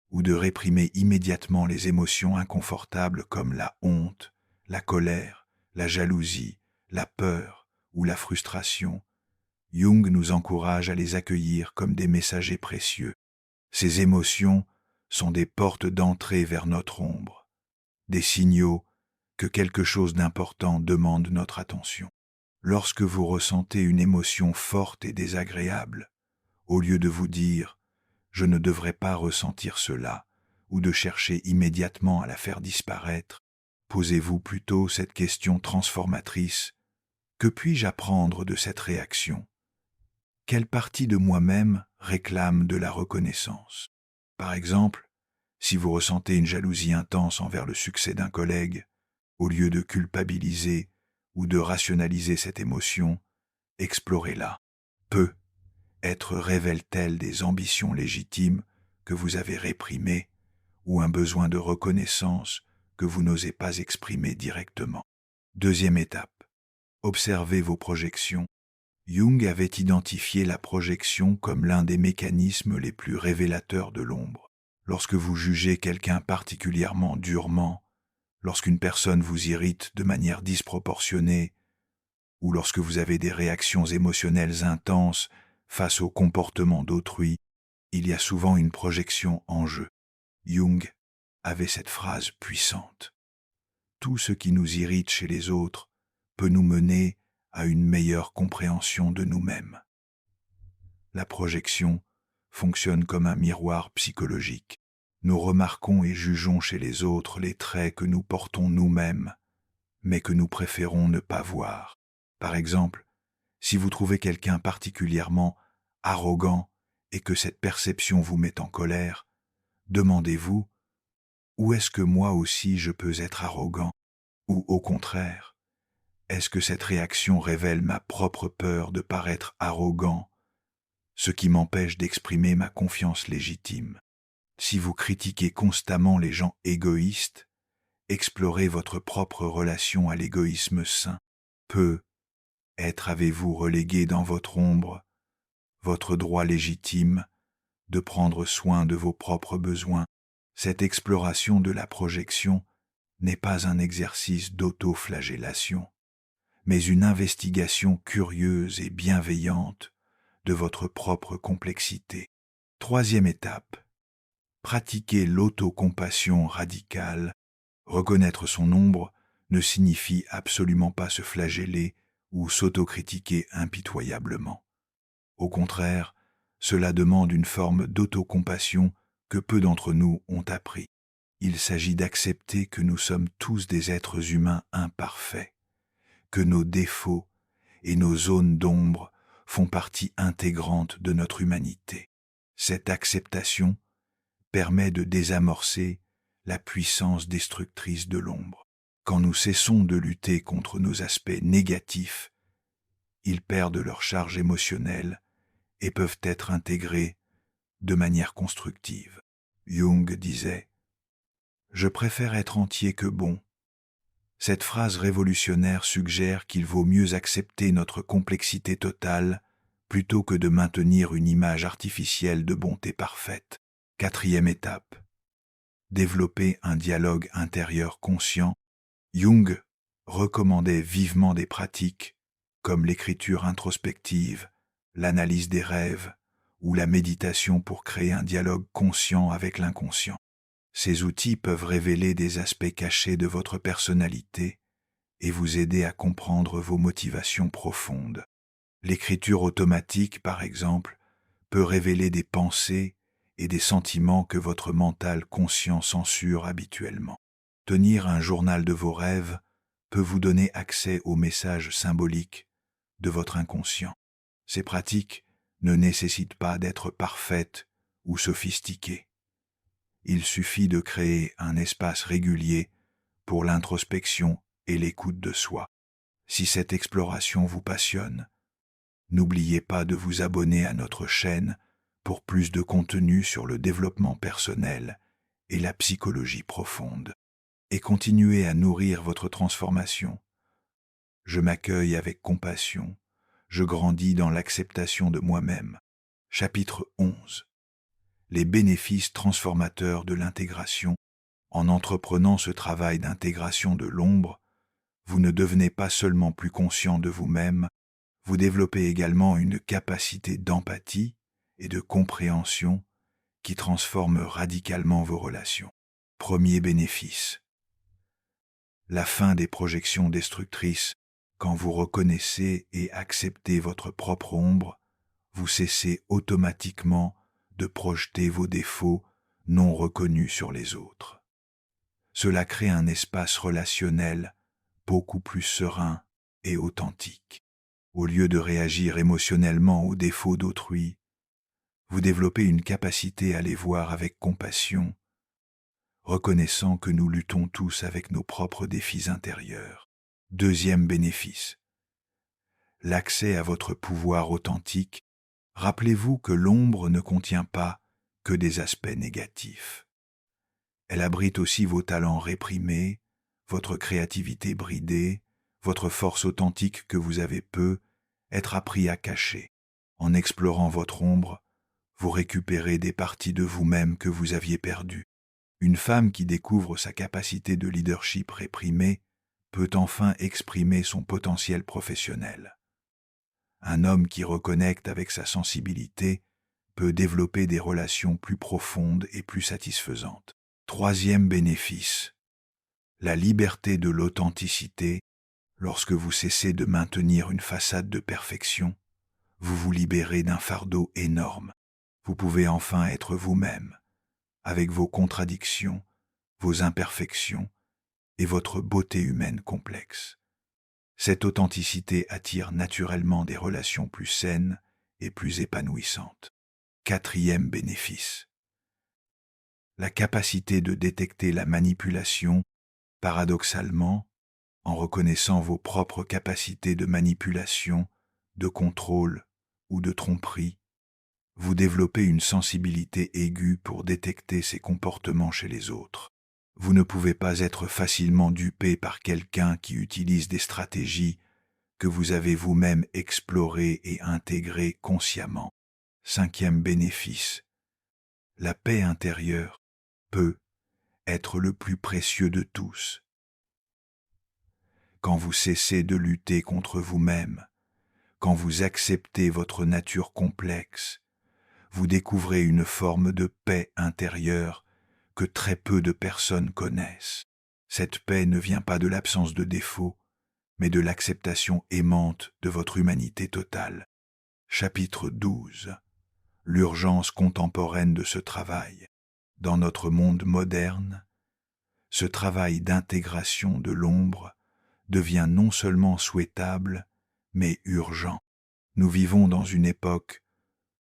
ou de réprimer immédiatement les émotions inconfortables comme la honte, la colère, la jalousie, la peur ou la frustration, Jung nous encourage à les accueillir comme des messagers précieux. Ces émotions sont des portes d'entrée vers notre ombre, des signaux que quelque chose d'important demande notre attention. Lorsque vous ressentez une émotion forte et désagréable, au lieu de vous dire « je ne devrais pas ressentir cela » ou de chercher immédiatement à la faire disparaître, posez-vous plutôt cette question transformatrice : que puis-je apprendre de cette réaction ? Quelle partie de moi-même réclame de la reconnaissance ? Par exemple, si vous ressentez une jalousie intense envers le succès d'un collègue, au lieu de culpabiliser ou de rationaliser cette émotion, explorez-la. Peut-être révèle-t-elle des ambitions légitimes que vous avez réprimées ou un besoin de reconnaissance que vous n'osez pas exprimer directement. Deuxième étape. Observez vos projections. Jung avait identifié la projection comme l'un des mécanismes les plus révélateurs de l'ombre. Lorsque vous jugez quelqu'un particulièrement durement, lorsqu'une personne vous irrite de manière disproportionnée, ou lorsque vous avez des réactions émotionnelles intenses face au comportement d'autrui, il y a souvent une projection en jeu. Jung avait cette phrase puissante. Tout ce qui nous irrite chez les autres peut nous mener à une meilleure compréhension de nous-mêmes. La projection fonctionne comme un miroir psychologique. Nous remarquons et jugeons chez les autres les traits que nous portons nous-mêmes, mais que nous préférons ne pas voir. Par exemple, si vous trouvez quelqu'un particulièrement arrogant et que cette perception vous met en colère, demandez-vous : où est-ce que moi aussi je peux être arrogant ? Ou au contraire, est-ce que cette réaction révèle ma propre peur de paraître arrogant, ce qui m'empêche d'exprimer ma confiance légitime ? Si vous critiquez constamment les gens égoïstes, explorez votre propre relation à l'égoïsme sain. Peut-être avez-vous relégué dans votre ombre votre droit légitime de prendre soin de vos propres besoins. Cette exploration de la projection n'est pas un exercice d'auto-flagellation, mais une investigation curieuse et bienveillante de votre propre complexité. Troisième étape. Pratiquer l'autocompassion radicale. Reconnaître son ombre ne signifie absolument pas se flageller ou s'autocritiquer impitoyablement. Au contraire, cela demande une forme d'autocompassion que peu d'entre nous ont appris. Il s'agit d'accepter que nous sommes tous des êtres humains imparfaits, que nos défauts et nos zones d'ombre font partie intégrante de notre humanité. Cette acceptation permet de désamorcer la puissance destructrice de l'ombre. Quand nous cessons de lutter contre nos aspects négatifs, ils perdent leur charge émotionnelle et peuvent être intégrés de manière constructive. Jung disait « Je préfère être entier que bon ». Cette phrase révolutionnaire suggère qu'il vaut mieux accepter notre complexité totale plutôt que de maintenir une image artificielle de bonté parfaite. Quatrième étape. Développer un dialogue intérieur conscient. Jung recommandait vivement des pratiques comme l'écriture introspective, l'analyse des rêves ou la méditation pour créer un dialogue conscient avec l'inconscient. Ces outils peuvent révéler des aspects cachés de votre personnalité et vous aider à comprendre vos motivations profondes. L'écriture automatique, par exemple, peut révéler des pensées et des sentiments que votre mental conscient censure habituellement. Tenir un journal de vos rêves peut vous donner accès aux messages symboliques de votre inconscient. Ces pratiques ne nécessitent pas d'être parfaites ou sophistiquées. Il suffit de créer un espace régulier pour l'introspection et l'écoute de soi. Si cette exploration vous passionne, n'oubliez pas de vous abonner à notre chaîne pour plus de contenu sur le développement personnel et la psychologie profonde. Et continuez à nourrir votre transformation. Je m'accueille avec compassion, je grandis dans l'acceptation de moi-même. Chapitre 11. Les bénéfices transformateurs de l'intégration. En entreprenant ce travail d'intégration de l'ombre, vous ne devenez pas seulement plus conscient de vous-même, vous développez également une capacité d'empathie et de compréhension qui transforme radicalement vos relations. Premier bénéfice. La fin des projections destructrices. Quand vous reconnaissez et acceptez votre propre ombre, vous cessez automatiquement de projeter vos défauts non reconnus sur les autres. Cela crée un espace relationnel beaucoup plus serein et authentique. Au lieu de réagir émotionnellement aux défauts d'autrui, vous développez une capacité à les voir avec compassion, reconnaissant que nous luttons tous avec nos propres défis intérieurs. Deuxième bénéfice. L'accès à votre pouvoir authentique. Rappelez-vous que l'ombre ne contient pas que des aspects négatifs. Elle abrite aussi vos talents réprimés, votre créativité bridée, votre force authentique que vous avez peu être appris à cacher. En explorant votre ombre, vous récupérez des parties de vous-même que vous aviez perdues. Une femme qui découvre sa capacité de leadership réprimée peut enfin exprimer son potentiel professionnel. Un homme qui reconnecte avec sa sensibilité peut développer des relations plus profondes et plus satisfaisantes. Troisième bénéfice. La liberté de l'authenticité. Lorsque vous cessez de maintenir une façade de perfection, vous vous libérez d'un fardeau énorme. Vous pouvez enfin être vous-même, avec vos contradictions, vos imperfections et votre beauté humaine complexe. Cette authenticité attire naturellement des relations plus saines et plus épanouissantes. Quatrième bénéfice. La capacité de détecter la manipulation, paradoxalement, en reconnaissant vos propres capacités de manipulation, de contrôle ou de tromperie, vous développez une sensibilité aiguë pour détecter ces comportements chez les autres. Vous ne pouvez pas être facilement dupé par quelqu'un qui utilise des stratégies que vous avez vous-même explorées et intégrées consciemment. Cinquième bénéfice. La paix intérieure peut être le plus précieux de tous. Quand vous cessez de lutter contre vous-même, quand vous acceptez votre nature complexe, vous découvrez une forme de paix intérieure que très peu de personnes connaissent. Cette paix ne vient pas de l'absence de défauts, mais de l'acceptation aimante de votre humanité totale. Chapitre 12. L'urgence contemporaine de ce travail. dans notre monde moderne, ce travail d'intégration de l'ombre devient non seulement souhaitable, mais urgent. Nous vivons dans une époque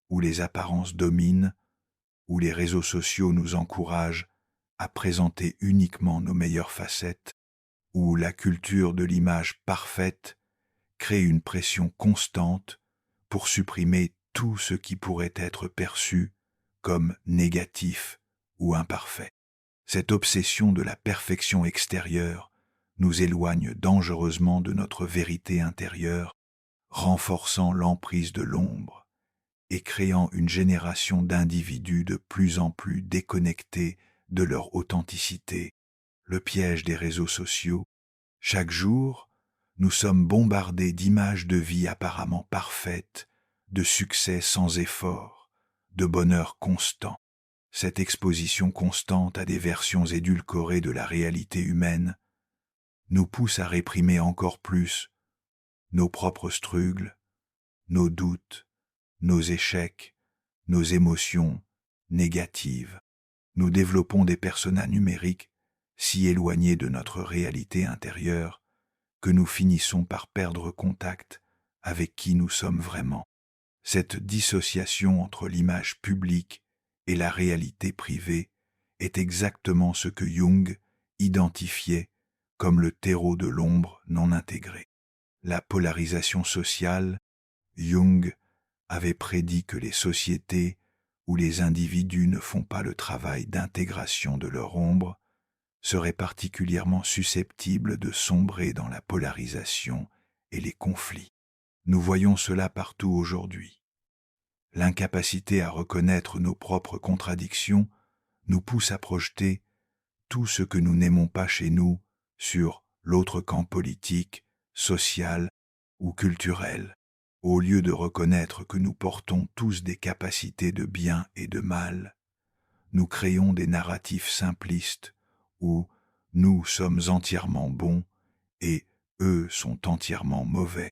où les apparences dominent, où les réseaux sociaux nous encouragent à présenter uniquement nos meilleures facettes, où la culture de l'image parfaite crée une pression constante pour supprimer tout ce qui pourrait être perçu comme négatif ou imparfait. Cette obsession de la perfection extérieure nous éloigne dangereusement de notre vérité intérieure, renforçant l'emprise de l'ombre et créant une génération d'individus de plus en plus déconnectés de leur authenticité. Le piège des réseaux sociaux. Chaque jour, nous sommes bombardés d'images de vie apparemment parfaites, de succès sans effort, de bonheur constant. Cette exposition constante à des versions édulcorées de la réalité humaine nous pousse à réprimer encore plus nos propres struggles, nos doutes, nos échecs, nos émotions négatives. Nous développons des personas numériques si éloignés de notre réalité intérieure que nous finissons par perdre contact avec qui nous sommes vraiment. Cette dissociation entre l'image publique et la réalité privée est exactement ce que Jung identifiait comme le terreau de l'ombre non intégré. La polarisation sociale, Jung avait prédit que les sociétés où les individus ne font pas le travail d'intégration de leur ombre seraient particulièrement susceptibles de sombrer dans la polarisation et les conflits. Nous voyons cela partout aujourd'hui. L'incapacité à reconnaître nos propres contradictions nous pousse à projeter tout ce que nous n'aimons pas chez nous sur l'autre camp politique, social ou culturel, au lieu de reconnaître que nous portons tous des capacités de bien et de mal. Nous créons des narratifs simplistes où nous sommes entièrement bons et eux sont entièrement mauvais.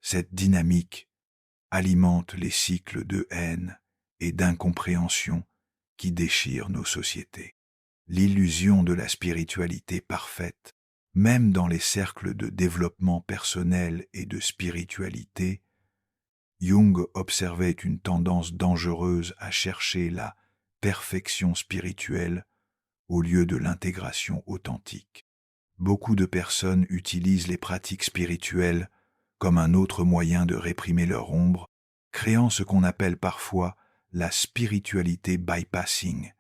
Cette dynamique alimente les cycles de haine et d'incompréhension qui déchirent nos sociétés. L'illusion de la spiritualité parfaite, même dans les cercles de développement personnel et de spiritualité, Jung observait une tendance dangereuse à chercher la perfection spirituelle au lieu de l'intégration authentique. Beaucoup de personnes utilisent les pratiques spirituelles comme un autre moyen de réprimer leur ombre, créant ce qu'on appelle parfois la spiritualité bypassing.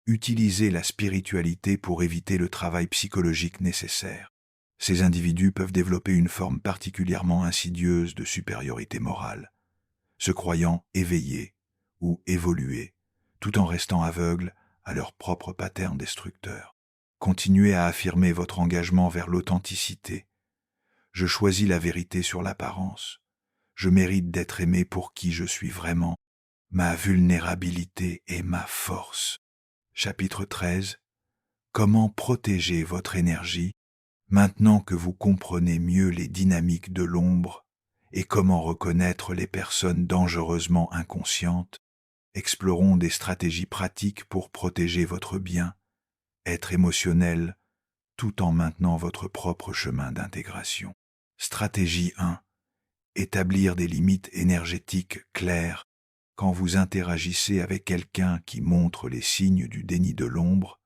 Utiliser la spiritualité pour éviter le travail psychologique nécessaire. Ces individus peuvent développer une forme particulièrement insidieuse de supériorité morale, se croyant éveillés ou évolués, tout en restant aveugles à leurs propres patterns destructeurs. Continuez à affirmer votre engagement vers l'authenticité. Je choisis la vérité sur l'apparence. Je mérite d'être aimé pour qui je suis vraiment. Ma vulnérabilité est ma force. Chapitre 13. Comment protéger votre énergie maintenant que vous comprenez mieux les dynamiques de l'ombre et comment reconnaître les personnes dangereusement inconscientes. Explorons des stratégies pratiques pour protéger votre bien, être émotionnel, tout en maintenant votre propre chemin d'intégration. Stratégie 1. Établir des limites énergétiques claires. Quand vous interagissez avec quelqu'un qui montre les signes du déni de l'ombre,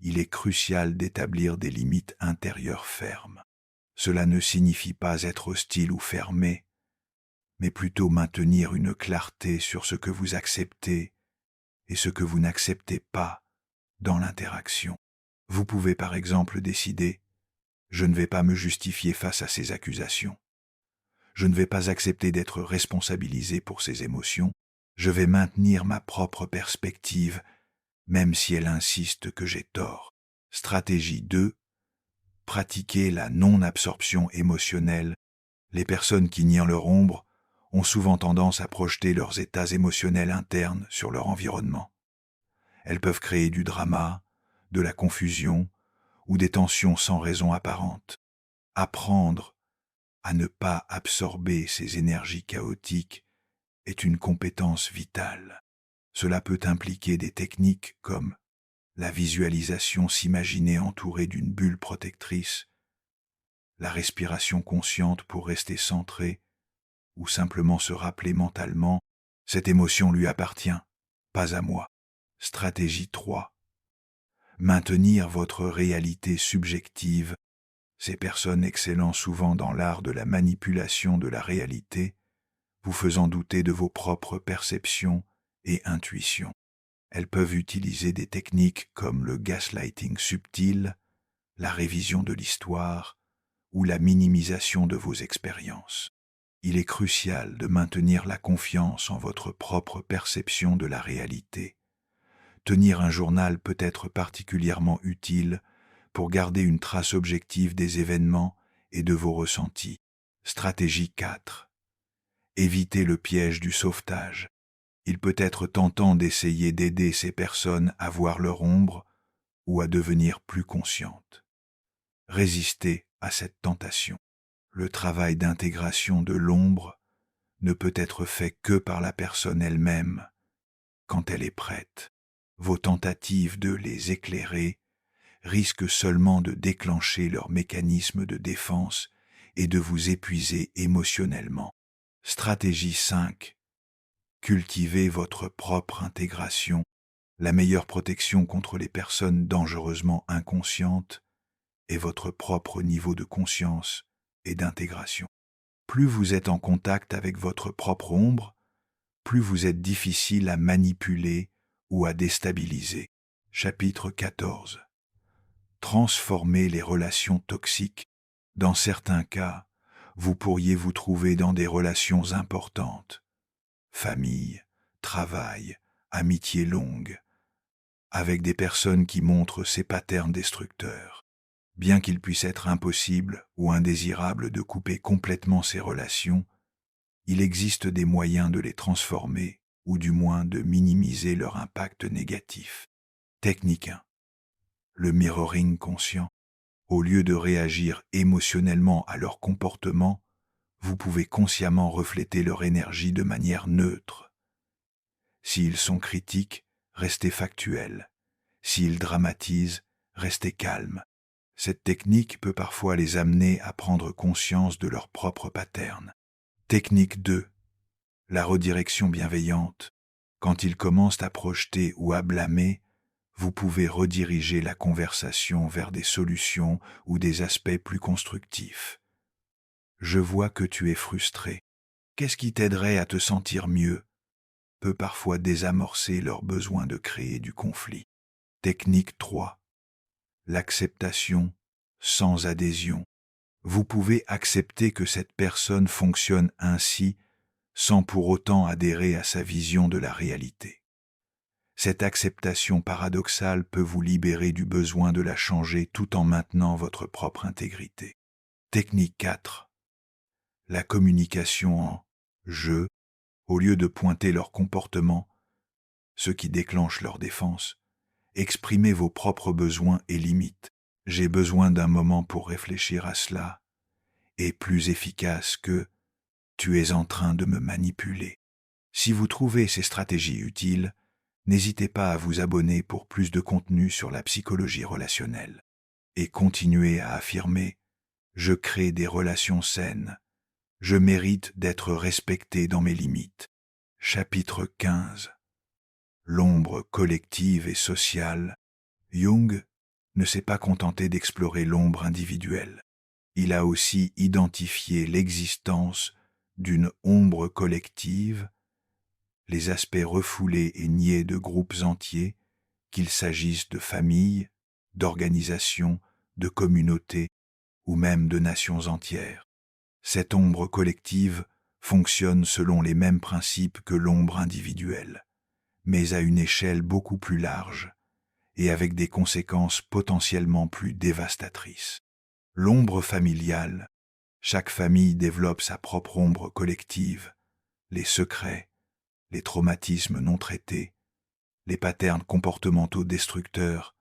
il est crucial d'établir des limites intérieures fermes. Cela ne signifie pas être hostile ou fermé, mais plutôt maintenir une clarté sur ce que vous acceptez et ce que vous n'acceptez pas dans l'interaction. Vous pouvez par exemple décider « Je ne vais pas me justifier face à ces accusations. Je ne vais pas accepter d'être responsabilisé pour ces émotions. Je vais maintenir ma propre perspective, même si elle insiste que j'ai tort. » Stratégie 2. Pratiquer la non-absorption émotionnelle. Les personnes qui nient leur ombre ont souvent tendance à projeter leurs états émotionnels internes sur leur environnement. Elles peuvent créer du drama, de la confusion ou des tensions sans raison apparente. Apprendre à ne pas absorber ces énergies chaotiques est une compétence vitale. Cela peut impliquer des techniques comme la visualisation, s'imaginer entouré d'une bulle protectrice, la respiration consciente pour rester centré, ou simplement se rappeler mentalement « cette émotion lui appartient, pas à moi ». Stratégie 3. Maintenir votre réalité subjective. Ces personnes excellant souvent dans l'art de la manipulation de la réalité, vous faisant douter de vos propres perceptions et intuitions. Elles peuvent utiliser des techniques comme le gaslighting subtil, la révision de l'histoire ou la minimisation de vos expériences. Il est crucial de maintenir la confiance en votre propre perception de la réalité. Tenir un journal peut être particulièrement utile pour garder une trace objective des événements et de vos ressentis. Stratégie 4. Évitez le piège du sauvetage. Il peut être tentant d'essayer d'aider ces personnes à voir leur ombre ou à devenir plus conscientes. Résistez à cette tentation. Le travail d'intégration de l'ombre ne peut être fait que par la personne elle-même quand elle est prête. Vos tentatives de les éclairer risquent seulement de déclencher leur mécanisme de défense et de vous épuiser émotionnellement. Stratégie 5. Cultivez votre propre intégration. La meilleure protection contre les personnes dangereusement inconscientes est votre propre niveau de conscience et d'intégration. Plus vous êtes en contact avec votre propre ombre, plus vous êtes difficile à manipuler ou à déstabiliser. Chapitre 14. Transformer les relations toxiques. Dans certains cas, vous pourriez vous trouver dans des relations importantes. Famille, travail, amitié longue, avec des personnes qui montrent ces patterns destructeurs. Bien qu'il puisse être impossible ou indésirable de couper complètement ces relations, il existe des moyens de les transformer ou du moins de minimiser leur impact négatif. Technique 1. Le mirroring conscient. Au lieu de réagir émotionnellement à leur comportement, vous pouvez consciemment refléter leur énergie de manière neutre. S'ils sont critiques, restez factuel. S'ils dramatisent, restez calme. Cette technique peut parfois les amener à prendre conscience de leurs propres patterns. Technique 2. La redirection bienveillante. Quand ils commencent à projeter ou à blâmer, vous pouvez rediriger la conversation vers des solutions ou des aspects plus constructifs. Je vois que tu es frustré. Qu'est-ce qui t'aiderait à te sentir mieux ? Peut parfois désamorcer leur besoin de créer du conflit. Technique 3. L'acceptation sans adhésion. Vous pouvez accepter que cette personne fonctionne ainsi sans pour autant adhérer à sa vision de la réalité. Cette acceptation paradoxale peut vous libérer du besoin de la changer tout en maintenant votre propre intégrité. Technique 4. La communication en « je » au lieu de pointer leur comportement, ce qui déclenche leur défense. Exprimez vos propres besoins et limites. J'ai besoin d'un moment pour réfléchir à cela, est plus efficace que « tu es en train de me manipuler ». Si vous trouvez ces stratégies utiles, n'hésitez pas à vous abonner pour plus de contenu sur la psychologie relationnelle. Et continuez à affirmer « je crée des relations saines ». Je mérite d'être respecté dans mes limites. Chapitre 15. L'ombre collective et sociale. Jung ne s'est pas contenté d'explorer l'ombre individuelle. Il a aussi identifié l'existence d'une ombre collective, les aspects refoulés et niés de groupes entiers, qu'il s'agisse de familles, d'organisations, de communautés ou même de nations entières. Cette ombre collective fonctionne selon les mêmes principes que l'ombre individuelle, mais à une échelle beaucoup plus large et avec des conséquences potentiellement plus dévastatrices. L'ombre familiale. Chaque famille développe sa propre ombre collective, les secrets, les traumatismes non traités, les patterns comportementaux destructeurs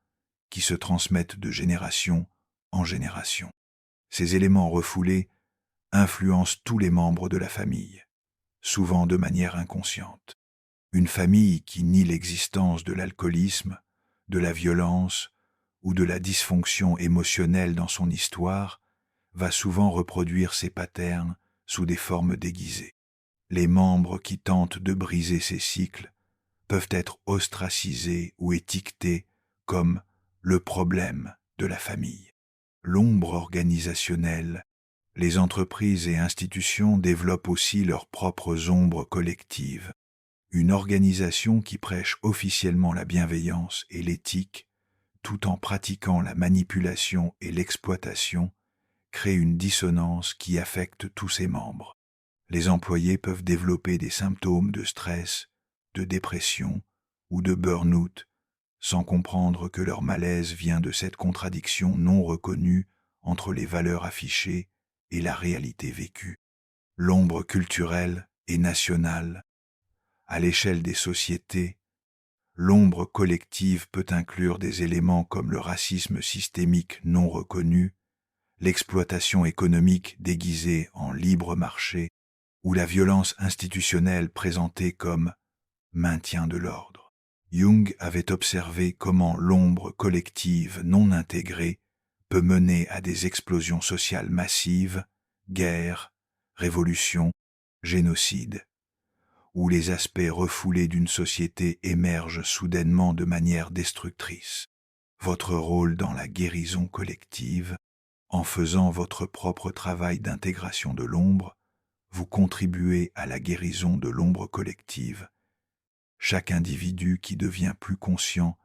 qui se transmettent de génération en génération. Ces éléments refoulés influencent tous les membres de la famille, souvent de manière inconsciente. Une famille qui nie l'existence de l'alcoolisme, de la violence ou de la dysfonction émotionnelle dans son histoire, va souvent reproduire ces patterns sous des formes déguisées. Les membres qui tentent de briser ces cycles peuvent être ostracisés ou étiquetés comme le problème de la famille. L'ombre organisationnelle. Les entreprises et institutions développent aussi leurs propres ombres collectives. Une organisation qui prêche officiellement la bienveillance et l'éthique, tout en pratiquant la manipulation et l'exploitation, crée une dissonance qui affecte tous ses membres. Les employés peuvent développer des symptômes de stress, de dépression ou de burn-out, sans comprendre que leur malaise vient de cette contradiction non reconnue entre les valeurs affichées et la réalité vécue. L'ombre culturelle et nationale. À l'échelle des sociétés, l'ombre collective peut inclure des éléments comme le racisme systémique non reconnu, l'exploitation économique déguisée en libre marché ou la violence institutionnelle présentée comme maintien de l'ordre. Jung avait observé comment l'ombre collective non intégrée peut mener à des explosions sociales massives, guerres, révolutions, génocides, où les aspects refoulés d'une société émergent soudainement de manière destructrice. Votre rôle dans la guérison collective, en faisant votre propre travail d'intégration de l'ombre, vous contribuez à la guérison de l'ombre collective. Chaque individu qui devient plus conscient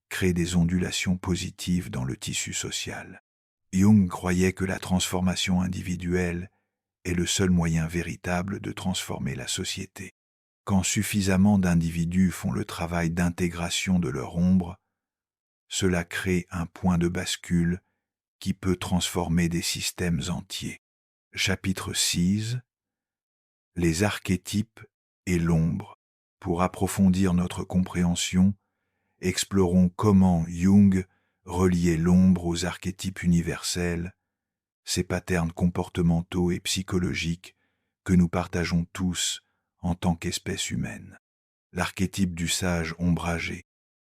crée des ondulations positives dans le tissu social. Jung croyait que la transformation individuelle est le seul moyen véritable de transformer la société. Quand suffisamment d'individus font le travail d'intégration de leur ombre, cela crée un point de bascule qui peut transformer des systèmes entiers. Chapitre 6. Les archétypes et l'ombre. Pour approfondir notre compréhension, explorons comment Jung reliait l'ombre aux archétypes universels, ces patterns comportementaux et psychologiques que nous partageons tous en tant qu'espèce humaine. L'archétype du sage ombragé.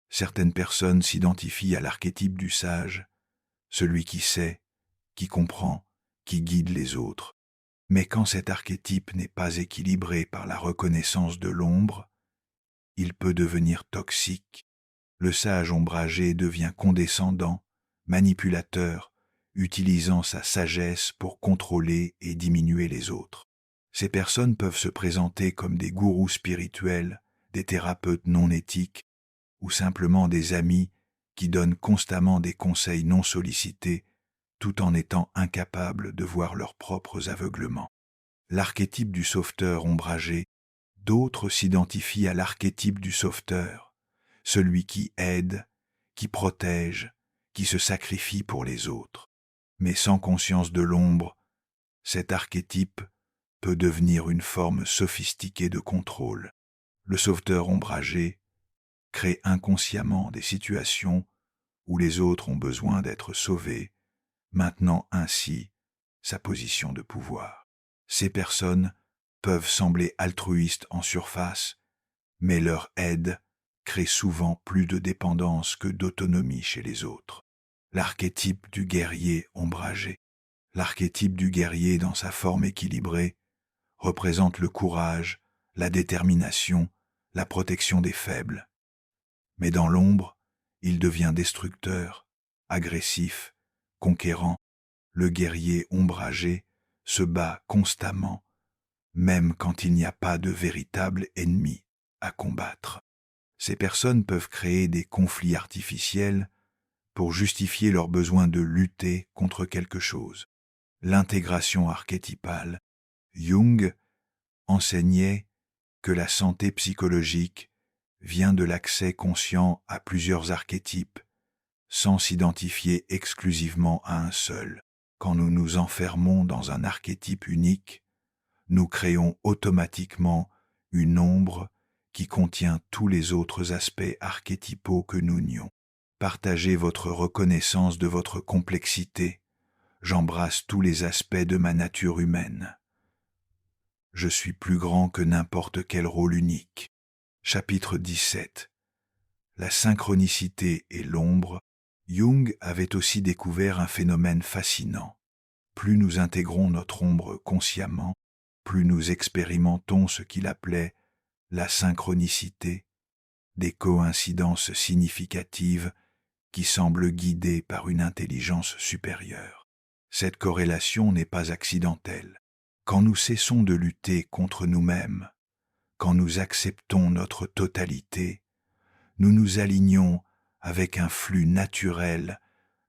Certaines personnes s'identifient à l'archétype du sage, celui qui sait, qui comprend, qui guide les autres. Mais quand cet archétype n'est pas équilibré par la reconnaissance de l'ombre, il peut devenir toxique. Le sage ombragé devient condescendant, manipulateur, utilisant sa sagesse pour contrôler et diminuer les autres. Ces personnes peuvent se présenter comme des gourous spirituels, des thérapeutes non éthiques, ou simplement des amis qui donnent constamment des conseils non sollicités, tout en étant incapables de voir leurs propres aveuglements. L'archétype du sauveteur ombragé. D'autres s'identifient à l'archétype du sauveteur, celui qui aide, qui protège, qui se sacrifie pour les autres. Mais sans conscience de l'ombre, cet archétype peut devenir une forme sophistiquée de contrôle. Le sauveteur ombragé crée inconsciemment des situations où les autres ont besoin d'être sauvés, maintenant ainsi sa position de pouvoir. Ces personnes peuvent sembler altruistes en surface, mais leur aide crée souvent plus de dépendance que d'autonomie chez les autres. L'archétype du guerrier ombragé. L'archétype du guerrier dans sa forme équilibrée représente le courage, la détermination, la protection des faibles. Mais dans l'ombre, il devient destructeur, agressif, conquérant. Le guerrier ombragé se bat constamment, même quand il n'y a pas de véritable ennemi à combattre. Ces personnes peuvent créer des conflits artificiels pour justifier leur besoin de lutter contre quelque chose. L'intégration archétypale. Jung enseignait que la santé psychologique vient de l'accès conscient à plusieurs archétypes, sans s'identifier exclusivement à un seul. Quand nous nous enfermons dans un archétype unique, nous créons automatiquement une ombre qui contient tous les autres aspects archétypaux que nous nions. Partagez votre reconnaissance de votre complexité. J'embrasse tous les aspects de ma nature humaine. Je suis plus grand que n'importe quel rôle unique. Chapitre 17. la synchronicité et l'ombre, Jung avait aussi découvert un phénomène fascinant. Plus nous intégrons notre ombre consciemment, plus nous expérimentons ce qu'il appelait la synchronicité, des coïncidences significatives qui semblent guidées par une intelligence supérieure. Cette corrélation n'est pas accidentelle. Quand nous cessons de lutter contre nous-mêmes, quand nous acceptons notre totalité, nous nous alignons avec un flux naturel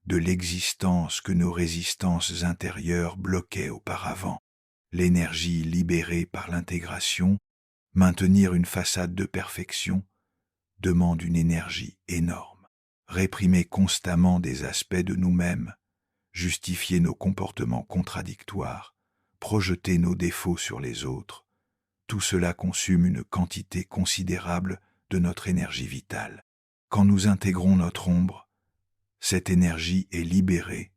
de l'existence que nos résistances intérieures bloquaient auparavant. L'énergie libérée par l'intégration, maintenir une façade de perfection, demande une énergie énorme. Réprimer constamment des aspects de nous-mêmes, justifier nos comportements contradictoires, projeter nos défauts sur les autres, tout cela consume une quantité considérable de notre énergie vitale. Quand nous intégrons notre ombre, cette énergie est libérée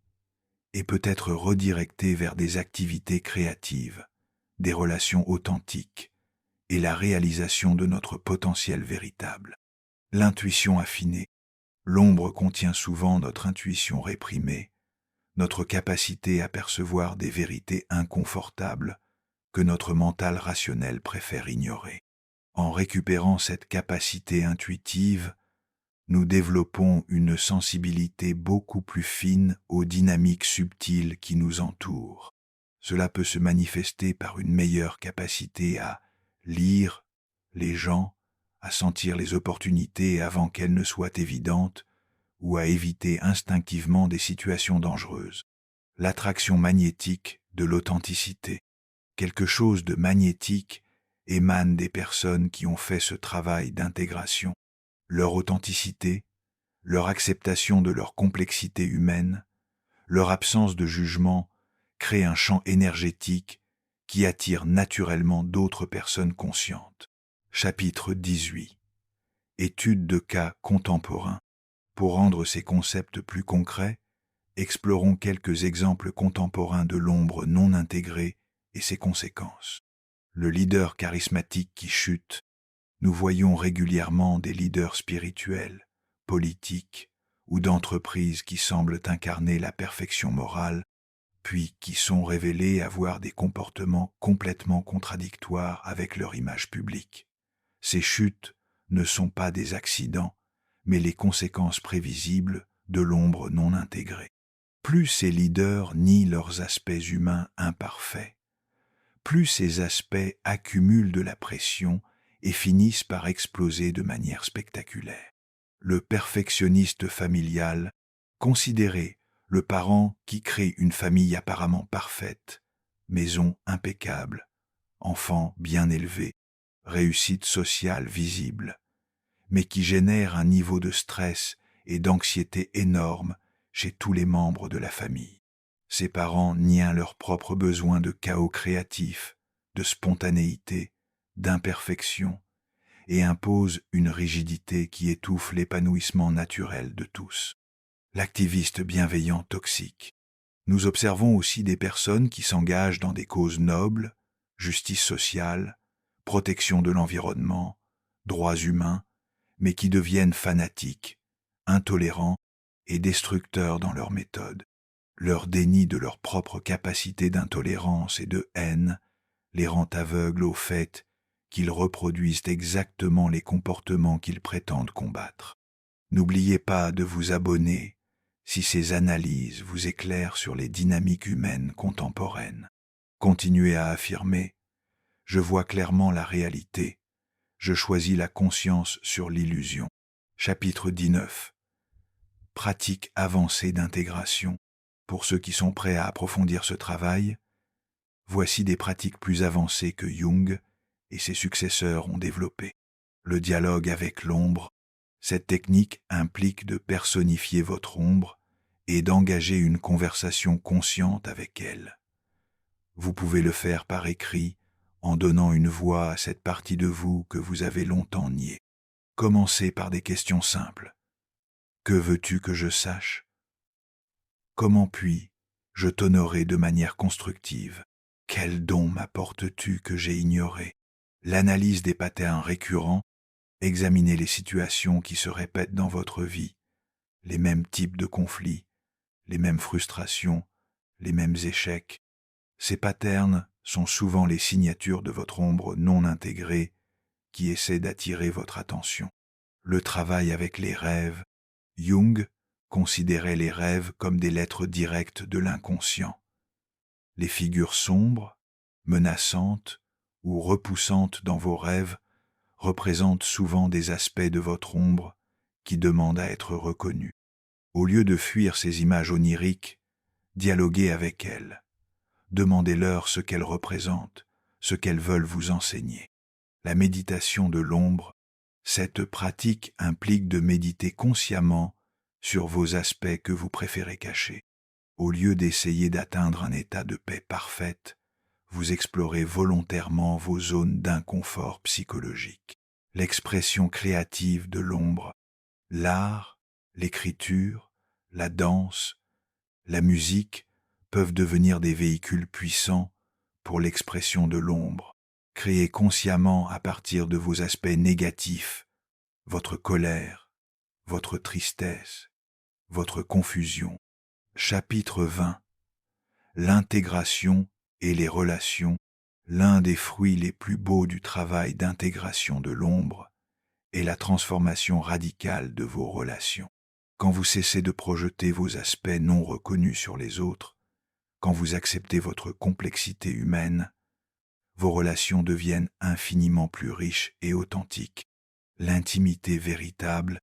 et peut être redirectée vers des activités créatives, des relations authentiques et la réalisation de notre potentiel véritable. L'intuition affinée. L'ombre contient souvent notre intuition réprimée, notre capacité à percevoir des vérités inconfortables que notre mental rationnel préfère ignorer. En récupérant cette capacité intuitive, nous développons une sensibilité beaucoup plus fine aux dynamiques subtiles qui nous entourent. Cela peut se manifester par une meilleure capacité à lire les gens, à sentir les opportunités avant qu'elles ne soient évidentes, ou à éviter instinctivement des situations dangereuses. L'attraction magnétique de l'authenticité. Quelque chose de magnétique émane des personnes qui ont fait ce travail d'intégration. Leur authenticité, leur acceptation de leur complexité humaine, leur absence de jugement créent un champ énergétique qui attire naturellement d'autres personnes conscientes. Chapitre 18. Étude de cas contemporains. Pour rendre ces concepts plus concrets, explorons quelques exemples contemporains de l'ombre non intégrée et ses conséquences. Le leader charismatique qui chute. Nous voyons régulièrement des leaders spirituels, politiques ou d'entreprises qui semblent incarner la perfection morale, puis qui sont révélés avoir des comportements complètement contradictoires avec leur image publique. Ces chutes ne sont pas des accidents, mais les conséquences prévisibles de l'ombre non intégrée. Plus ces leaders nient leurs aspects humains imparfaits, plus ces aspects accumulent de la pression et finissent par exploser de manière spectaculaire. Le perfectionniste familial, considéré le parent qui crée une famille apparemment parfaite, maison impeccable, enfants bien élevés, réussite sociale visible, mais qui génère un niveau de stress et d'anxiété énorme chez tous les membres de la famille. Ces parents nient leurs propres besoins de chaos créatif, de spontanéité, d'imperfection, et imposent une rigidité qui étouffe l'épanouissement naturel de tous. L'activiste bienveillant toxique. Nous observons aussi des personnes qui s'engagent dans des causes nobles, justice sociale, protection de l'environnement, droits humains, mais qui deviennent fanatiques, intolérants et destructeurs dans leurs méthodes. Leur déni de leur propre capacité d'intolérance et de haine les rend aveugles au fait qu'ils reproduisent exactement les comportements qu'ils prétendent combattre. N'oubliez pas de vous abonner si ces analyses vous éclairent sur les dynamiques humaines contemporaines. Continuez à affirmer « Je vois clairement la réalité, je choisis la conscience sur l'illusion ». Chapitre 19. Pratique avancée d'intégration. Pour ceux qui sont prêts à approfondir ce travail, voici des pratiques plus avancées que Jung et ses successeurs ont développées. Le dialogue avec l'ombre. Cette technique implique de personnifier votre ombre et d'engager une conversation consciente avec elle. Vous pouvez le faire par écrit en donnant une voix à cette partie de vous que vous avez longtemps niée. Commencez par des questions simples. Que veux-tu que je sache ? Comment puis-je t'honorer de manière constructive ? Quel don m'apportes-tu que j'ai ignoré ? L'analyse des patterns récurrents Examinez les situations qui se répètent dans votre vie, les mêmes types de conflits, les mêmes frustrations, les mêmes échecs. Ces patterns sont souvent les signatures de votre ombre non intégrée qui essaie d'attirer votre attention. Le travail avec les rêves. Jung considérait les rêves comme des lettres directes de l'inconscient. Les figures sombres, menaçantes ou repoussantes dans vos rêves représentent souvent des aspects de votre ombre qui demandent à être reconnus. Au lieu de fuir ces images oniriques, dialoguez avec elles. Demandez-leur ce qu'elles représentent, ce qu'elles veulent vous enseigner. La méditation de l'ombre, cette pratique implique de méditer consciemment sur vos aspects que vous préférez cacher. Au lieu d'essayer d'atteindre un état de paix parfaite, vous explorez volontairement vos zones d'inconfort psychologique. L'expression créative de l'ombre, l'art, l'écriture, la danse, la musique peuvent devenir des véhicules puissants pour l'expression de l'ombre, créée consciemment à partir de vos aspects négatifs, votre colère, votre tristesse, votre confusion. Chapitre 20. L'intégration et les relations, l'un des fruits les plus beaux du travail d'intégration de l'ombre est la transformation radicale de vos relations. Quand vous cessez de projeter vos aspects non reconnus sur les autres, quand vous acceptez votre complexité humaine, vos relations deviennent infiniment plus riches et authentiques. L'intimité véritable,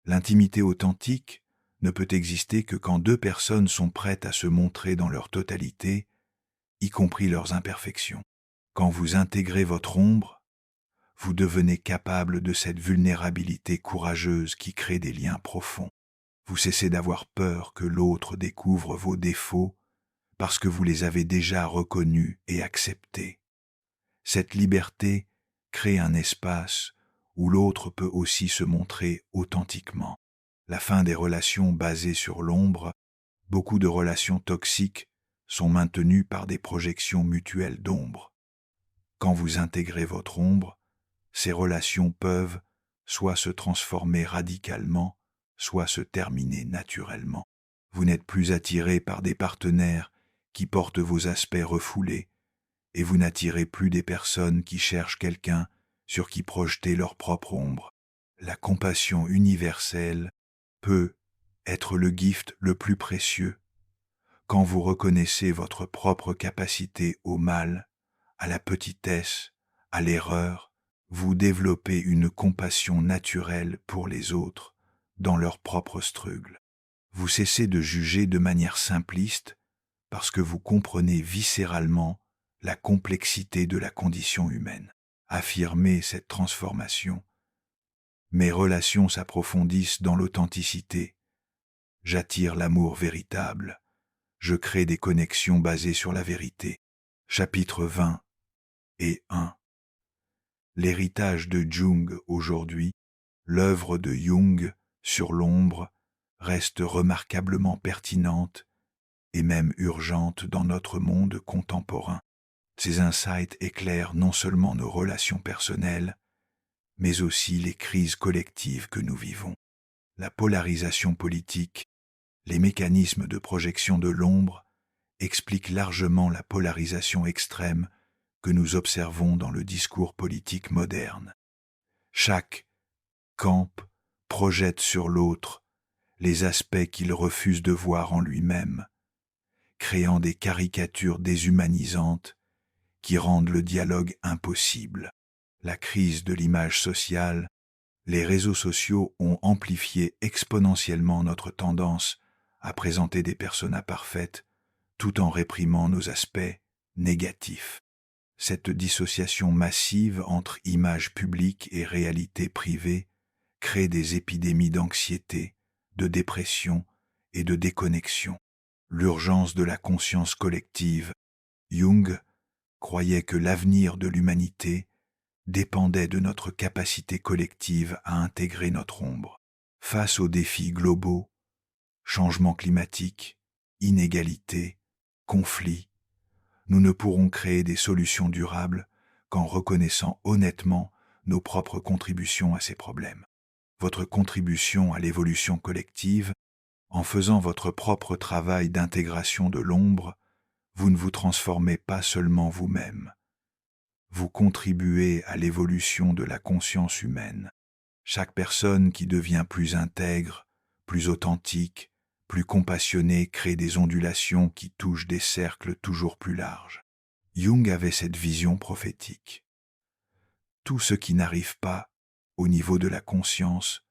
l'intimité authentique ne peut exister que quand deux personnes sont prêtes à se montrer dans leur totalité, y compris leurs imperfections. Quand vous intégrez votre ombre, vous devenez capable de cette vulnérabilité courageuse qui crée des liens profonds. Vous cessez d'avoir peur que l'autre découvre vos défauts parce que vous les avez déjà reconnus et acceptés. Cette liberté crée un espace où l'autre peut aussi se montrer authentiquement. La fin des relations basées sur l'ombre, beaucoup de relations toxiques sont maintenues par des projections mutuelles d'ombre. Quand vous intégrez votre ombre, ces relations peuvent soit se transformer radicalement, soit se terminer naturellement. Vous n'êtes plus attiré par des partenaires qui portent vos aspects refoulés, et vous n'attirez plus des personnes qui cherchent quelqu'un sur qui projeter leur propre ombre. La compassion universelle peut être le gift le plus précieux. Quand vous reconnaissez votre propre capacité au mal, à la petitesse, à l'erreur, vous développez une compassion naturelle pour les autres, dans leur propre struggle. Vous cessez de juger de manière simpliste parce que vous comprenez viscéralement la complexité de la condition humaine. Affirmez cette transformation. Mes relations s'approfondissent dans l'authenticité. J'attire l'amour véritable. Je crée des connexions basées sur la vérité. Chapitre 20 et 1. L'héritage de Jung aujourd'hui, l'œuvre de Jung sur l'ombre, reste remarquablement pertinente et même urgente dans notre monde contemporain. Ces insights éclairent non seulement nos relations personnelles, mais aussi les crises collectives que nous vivons. La polarisation politique, les mécanismes de projection de l'ombre expliquent largement la polarisation extrême que nous observons dans le discours politique moderne. Chaque camp projette sur l'autre les aspects qu'il refuse de voir en lui-même, créant des caricatures déshumanisantes qui rendent le dialogue impossible. La crise de l'image sociale, les réseaux sociaux ont amplifié exponentiellement notre tendance à présenter des personas parfaites tout en réprimant nos aspects négatifs. Cette dissociation massive entre image publique et réalité privée crée des épidémies d'anxiété, de dépression et de déconnexion. L'urgence de la conscience collective. Jung croyait que l'avenir de l'humanité dépendait de notre capacité collective à intégrer notre ombre. Face aux défis globaux, changement climatique, inégalité, conflits, nous ne pourrons créer des solutions durables qu'en reconnaissant honnêtement nos propres contributions à ces problèmes. Votre contribution à l'évolution collective, en faisant votre propre travail d'intégration de l'ombre, vous ne vous transformez pas seulement vous-même. Vous contribuez à l'évolution de la conscience humaine. Chaque personne qui devient plus intègre, plus authentique, plus compassionnée crée des ondulations qui touchent des cercles toujours plus larges. Jung avait cette vision prophétique. Tout ce qui n'arrive pas, au niveau de la conscience,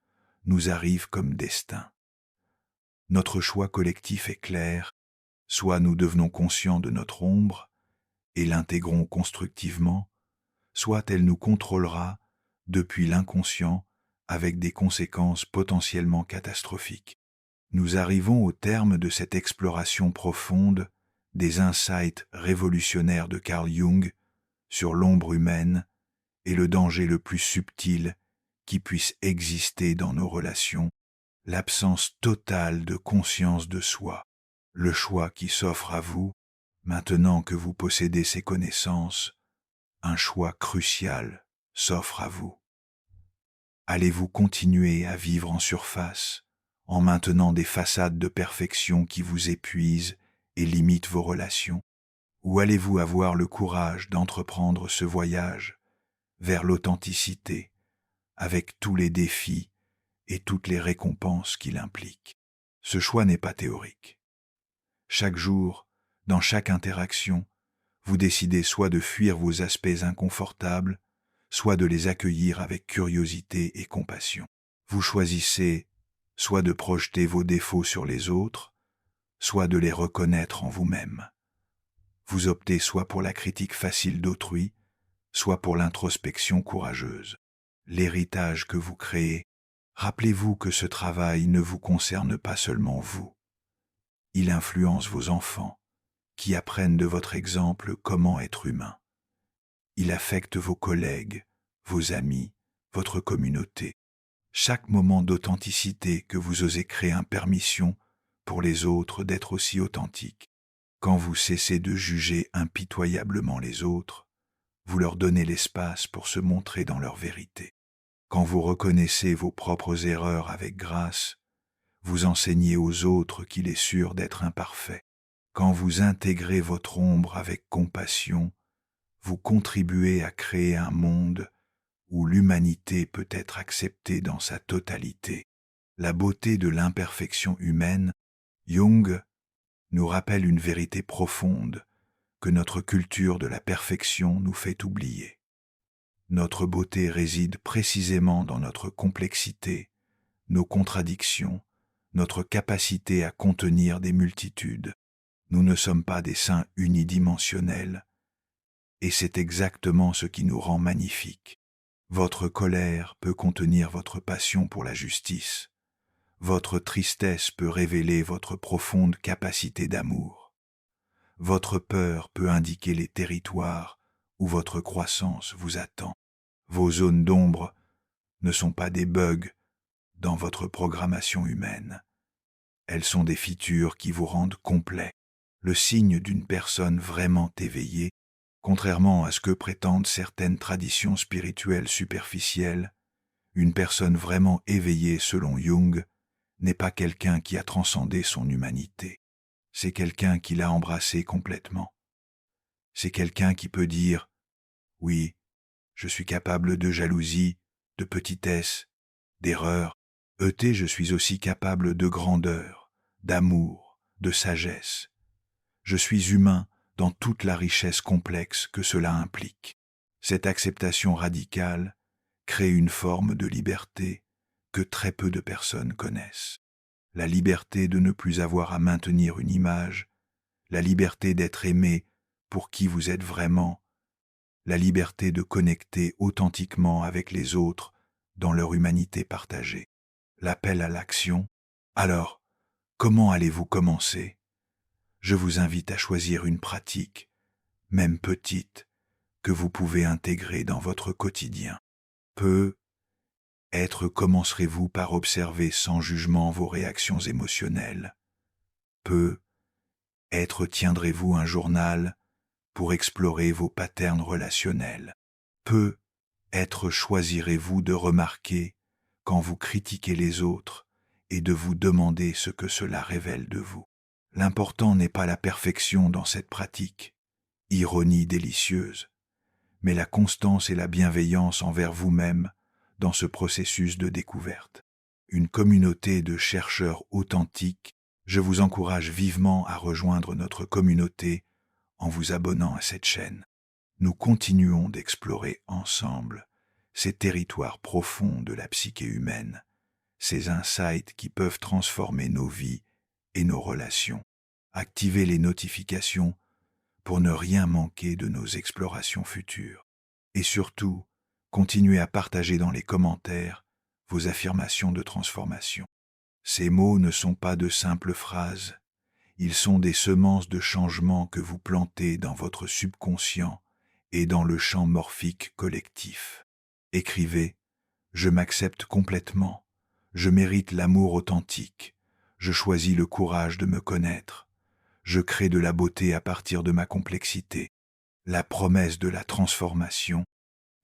nous arrive comme destin. Notre choix collectif est clair, soit nous devenons conscients de notre ombre et l'intégrons constructivement, soit elle nous contrôlera depuis l'inconscient avec des conséquences potentiellement catastrophiques. Nous arrivons au terme de cette exploration profonde des insights révolutionnaires de Carl Jung sur l'ombre humaine et le danger le plus subtil qui puisse exister dans nos relations, l'absence totale de conscience de soi, le choix qui s'offre à vous, maintenant que vous possédez ces connaissances, un choix crucial s'offre à vous. Allez-vous continuer à vivre en surface, en maintenant des façades de perfection qui vous épuisent et limitent vos relations, ou allez-vous avoir le courage d'entreprendre ce voyage vers l'authenticité, avec tous les défis et toutes les récompenses qu'il implique? Ce choix n'est pas théorique. Chaque jour, dans chaque interaction, vous décidez soit de fuir vos aspects inconfortables, soit de les accueillir avec curiosité et compassion. Vous choisissez soit de projeter vos défauts sur les autres, soit de les reconnaître en vous-même. Vous optez soit pour la critique facile d'autrui, soit pour l'introspection courageuse. L'héritage que vous créez, rappelez-vous que ce travail ne vous concerne pas seulement vous. Il influence vos enfants, qui apprennent de votre exemple comment être humain. Il affecte vos collègues, vos amis, votre communauté. Chaque moment d'authenticité que vous osez créer une permission pour les autres d'être aussi authentiques. Quand vous cessez de juger impitoyablement les autres, vous leur donnez l'espace pour se montrer dans leur vérité. Quand vous reconnaissez vos propres erreurs avec grâce, vous enseignez aux autres qu'il est sûr d'être imparfait. Quand vous intégrez votre ombre avec compassion, vous contribuez à créer un monde où l'humanité peut être acceptée dans sa totalité. La beauté de l'imperfection humaine, Jung nous rappelle une vérité profonde que notre culture de la perfection nous fait oublier. Notre beauté réside précisément dans notre complexité, nos contradictions, notre capacité à contenir des multitudes. Nous ne sommes pas des saints unidimensionnels, et c'est exactement ce qui nous rend magnifiques. Votre colère peut contenir votre passion pour la justice. Votre tristesse peut révéler votre profonde capacité d'amour. Votre peur peut indiquer les territoires où votre croissance vous attend. Vos zones d'ombre ne sont pas des bugs dans votre programmation humaine. Elles sont des features qui vous rendent complet, le signe d'une personne vraiment éveillée. Contrairement à ce que prétendent certaines traditions spirituelles superficielles, une personne vraiment éveillée selon Jung n'est pas quelqu'un qui a transcendé son humanité. C'est quelqu'un qui l'a embrassée complètement. C'est quelqu'un qui peut dire « Oui, je suis capable de jalousie, de petitesse, d'erreur. Je suis aussi capable de grandeur, d'amour, de sagesse. Je suis humain dans toute la richesse complexe que cela implique. » Cette acceptation radicale crée une forme de liberté que très peu de personnes connaissent. La liberté de ne plus avoir à maintenir une image, la liberté d'être aimé pour qui vous êtes vraiment, la liberté de connecter authentiquement avec les autres dans leur humanité partagée. L'appel à l'action. Alors, comment allez-vous commencer ? Je vous invite à choisir une pratique, même petite, que vous pouvez intégrer dans votre quotidien. Commencerez-vous par observer sans jugement vos réactions émotionnelles. Tiendrez-vous un journal pour explorer vos patterns relationnels. Être choisirez-vous de remarquer quand vous critiquez les autres et de vous demander ce que cela révèle de vous. L'important n'est pas la perfection dans cette pratique, ironie délicieuse, mais la constance et la bienveillance envers vous-même dans ce processus de découverte. Une communauté de chercheurs authentiques, je vous encourage vivement à rejoindre notre communauté en vous abonnant à cette chaîne. Nous continuons d'explorer ensemble ces territoires profonds de la psyché humaine, ces insights qui peuvent transformer nos vies et nos relations. Activez les notifications pour ne rien manquer de nos explorations futures. Et surtout, continuez à partager dans les commentaires vos affirmations de transformation. Ces mots ne sont pas de simples phrases, ils sont des semences de changement que vous plantez dans votre subconscient et dans le champ morphique collectif. Écrivez « Je m'accepte complètement, je mérite l'amour authentique, je choisis le courage de me connaître, je crée de la beauté à partir de ma complexité. » La promesse de la transformation,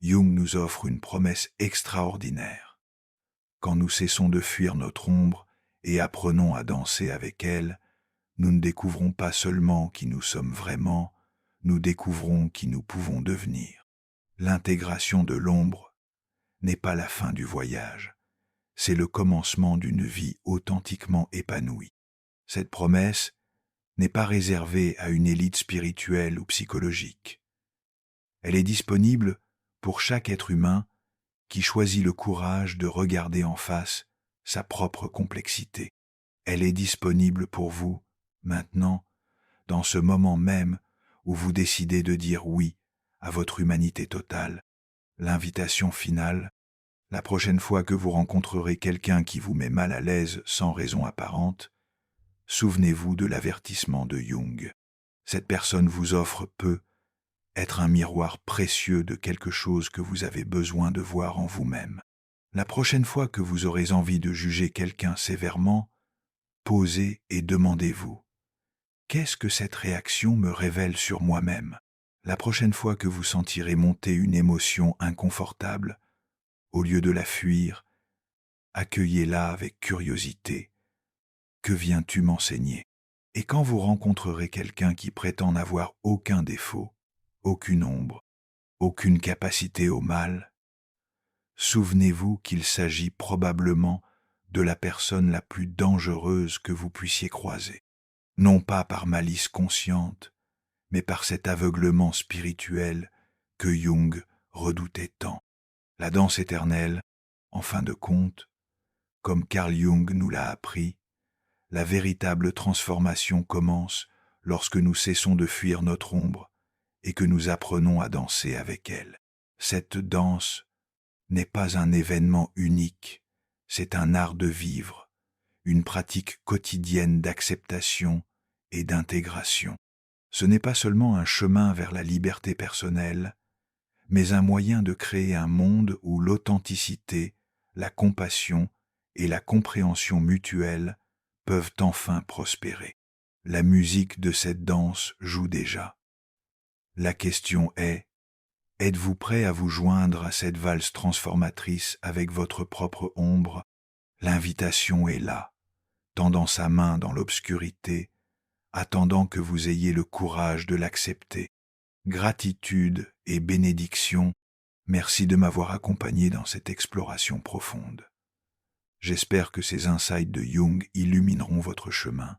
Jung nous offre une promesse extraordinaire. Quand nous cessons de fuir notre ombre et apprenons à danser avec elle, nous ne découvrons pas seulement qui nous sommes vraiment, nous découvrons qui nous pouvons devenir. L'intégration de l'ombre n'est pas la fin du voyage, c'est le commencement d'une vie authentiquement épanouie. Cette promesse n'est pas réservée à une élite spirituelle ou psychologique. Elle est disponible pour chaque être humain qui choisit le courage de regarder en face sa propre complexité. Elle est disponible pour vous, maintenant, dans ce moment même où vous décidez de dire oui à votre humanité totale. L'invitation finale, la prochaine fois que vous rencontrerez quelqu'un qui vous met mal à l'aise sans raison apparente, souvenez-vous de l'avertissement de Jung. Cette personne vous offre peut être un miroir précieux de quelque chose que vous avez besoin de voir en vous-même. La prochaine fois que vous aurez envie de juger quelqu'un sévèrement, posez et demandez-vous « Qu'est-ce que cette réaction me révèle sur moi-même ?» La prochaine fois que vous sentirez monter une émotion inconfortable, au lieu de la fuir, accueillez-la avec curiosité. Que viens-tu m'enseigner? Et quand vous rencontrerez quelqu'un qui prétend n'avoir aucun défaut, aucune ombre, aucune capacité au mal, souvenez-vous qu'il s'agit probablement de la personne la plus dangereuse que vous puissiez croiser, non pas par malice consciente, mais par cet aveuglement spirituel que Jung redoutait tant. La danse éternelle, en fin de compte, comme Carl Jung nous l'a appris, la véritable transformation commence lorsque nous cessons de fuir notre ombre et que nous apprenons à danser avec elle. Cette danse n'est pas un événement unique, c'est un art de vivre, une pratique quotidienne d'acceptation et d'intégration. Ce n'est pas seulement un chemin vers la liberté personnelle, mais un moyen de créer un monde où l'authenticité, la compassion et la compréhension mutuelle peuvent enfin prospérer. La musique de cette danse joue déjà. La question est, êtes-vous prêt à vous joindre à cette valse transformatrice avec votre propre ombre? L'invitation est là, tendant sa main dans l'obscurité, attendant que vous ayez le courage de l'accepter. Gratitude et bénédiction, merci de m'avoir accompagné dans cette exploration profonde. J'espère que ces insights de Jung illumineront votre chemin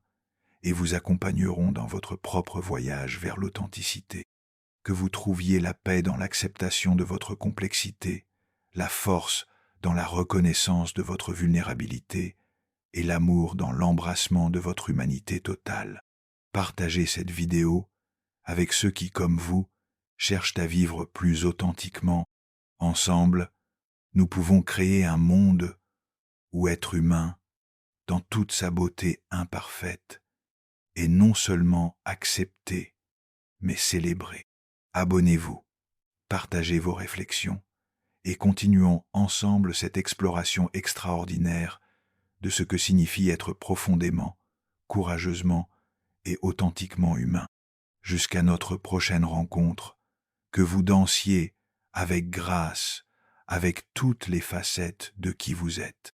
et vous accompagneront dans votre propre voyage vers l'authenticité. Que vous trouviez la paix dans l'acceptation de votre complexité, la force dans la reconnaissance de votre vulnérabilité et l'amour dans l'embrassement de votre humanité totale. Partagez cette vidéo avec ceux qui, comme vous, cherchent à vivre plus authentiquement. Ensemble, nous pouvons créer un monde où être humain, dans toute sa beauté imparfaite, est non seulement accepté, mais célébré. Abonnez-vous, partagez vos réflexions et continuons ensemble cette exploration extraordinaire de ce que signifie être profondément, courageusement et authentiquement humain. Jusqu'à notre prochaine rencontre, que vous dansiez avec grâce, avec toutes les facettes de qui vous êtes.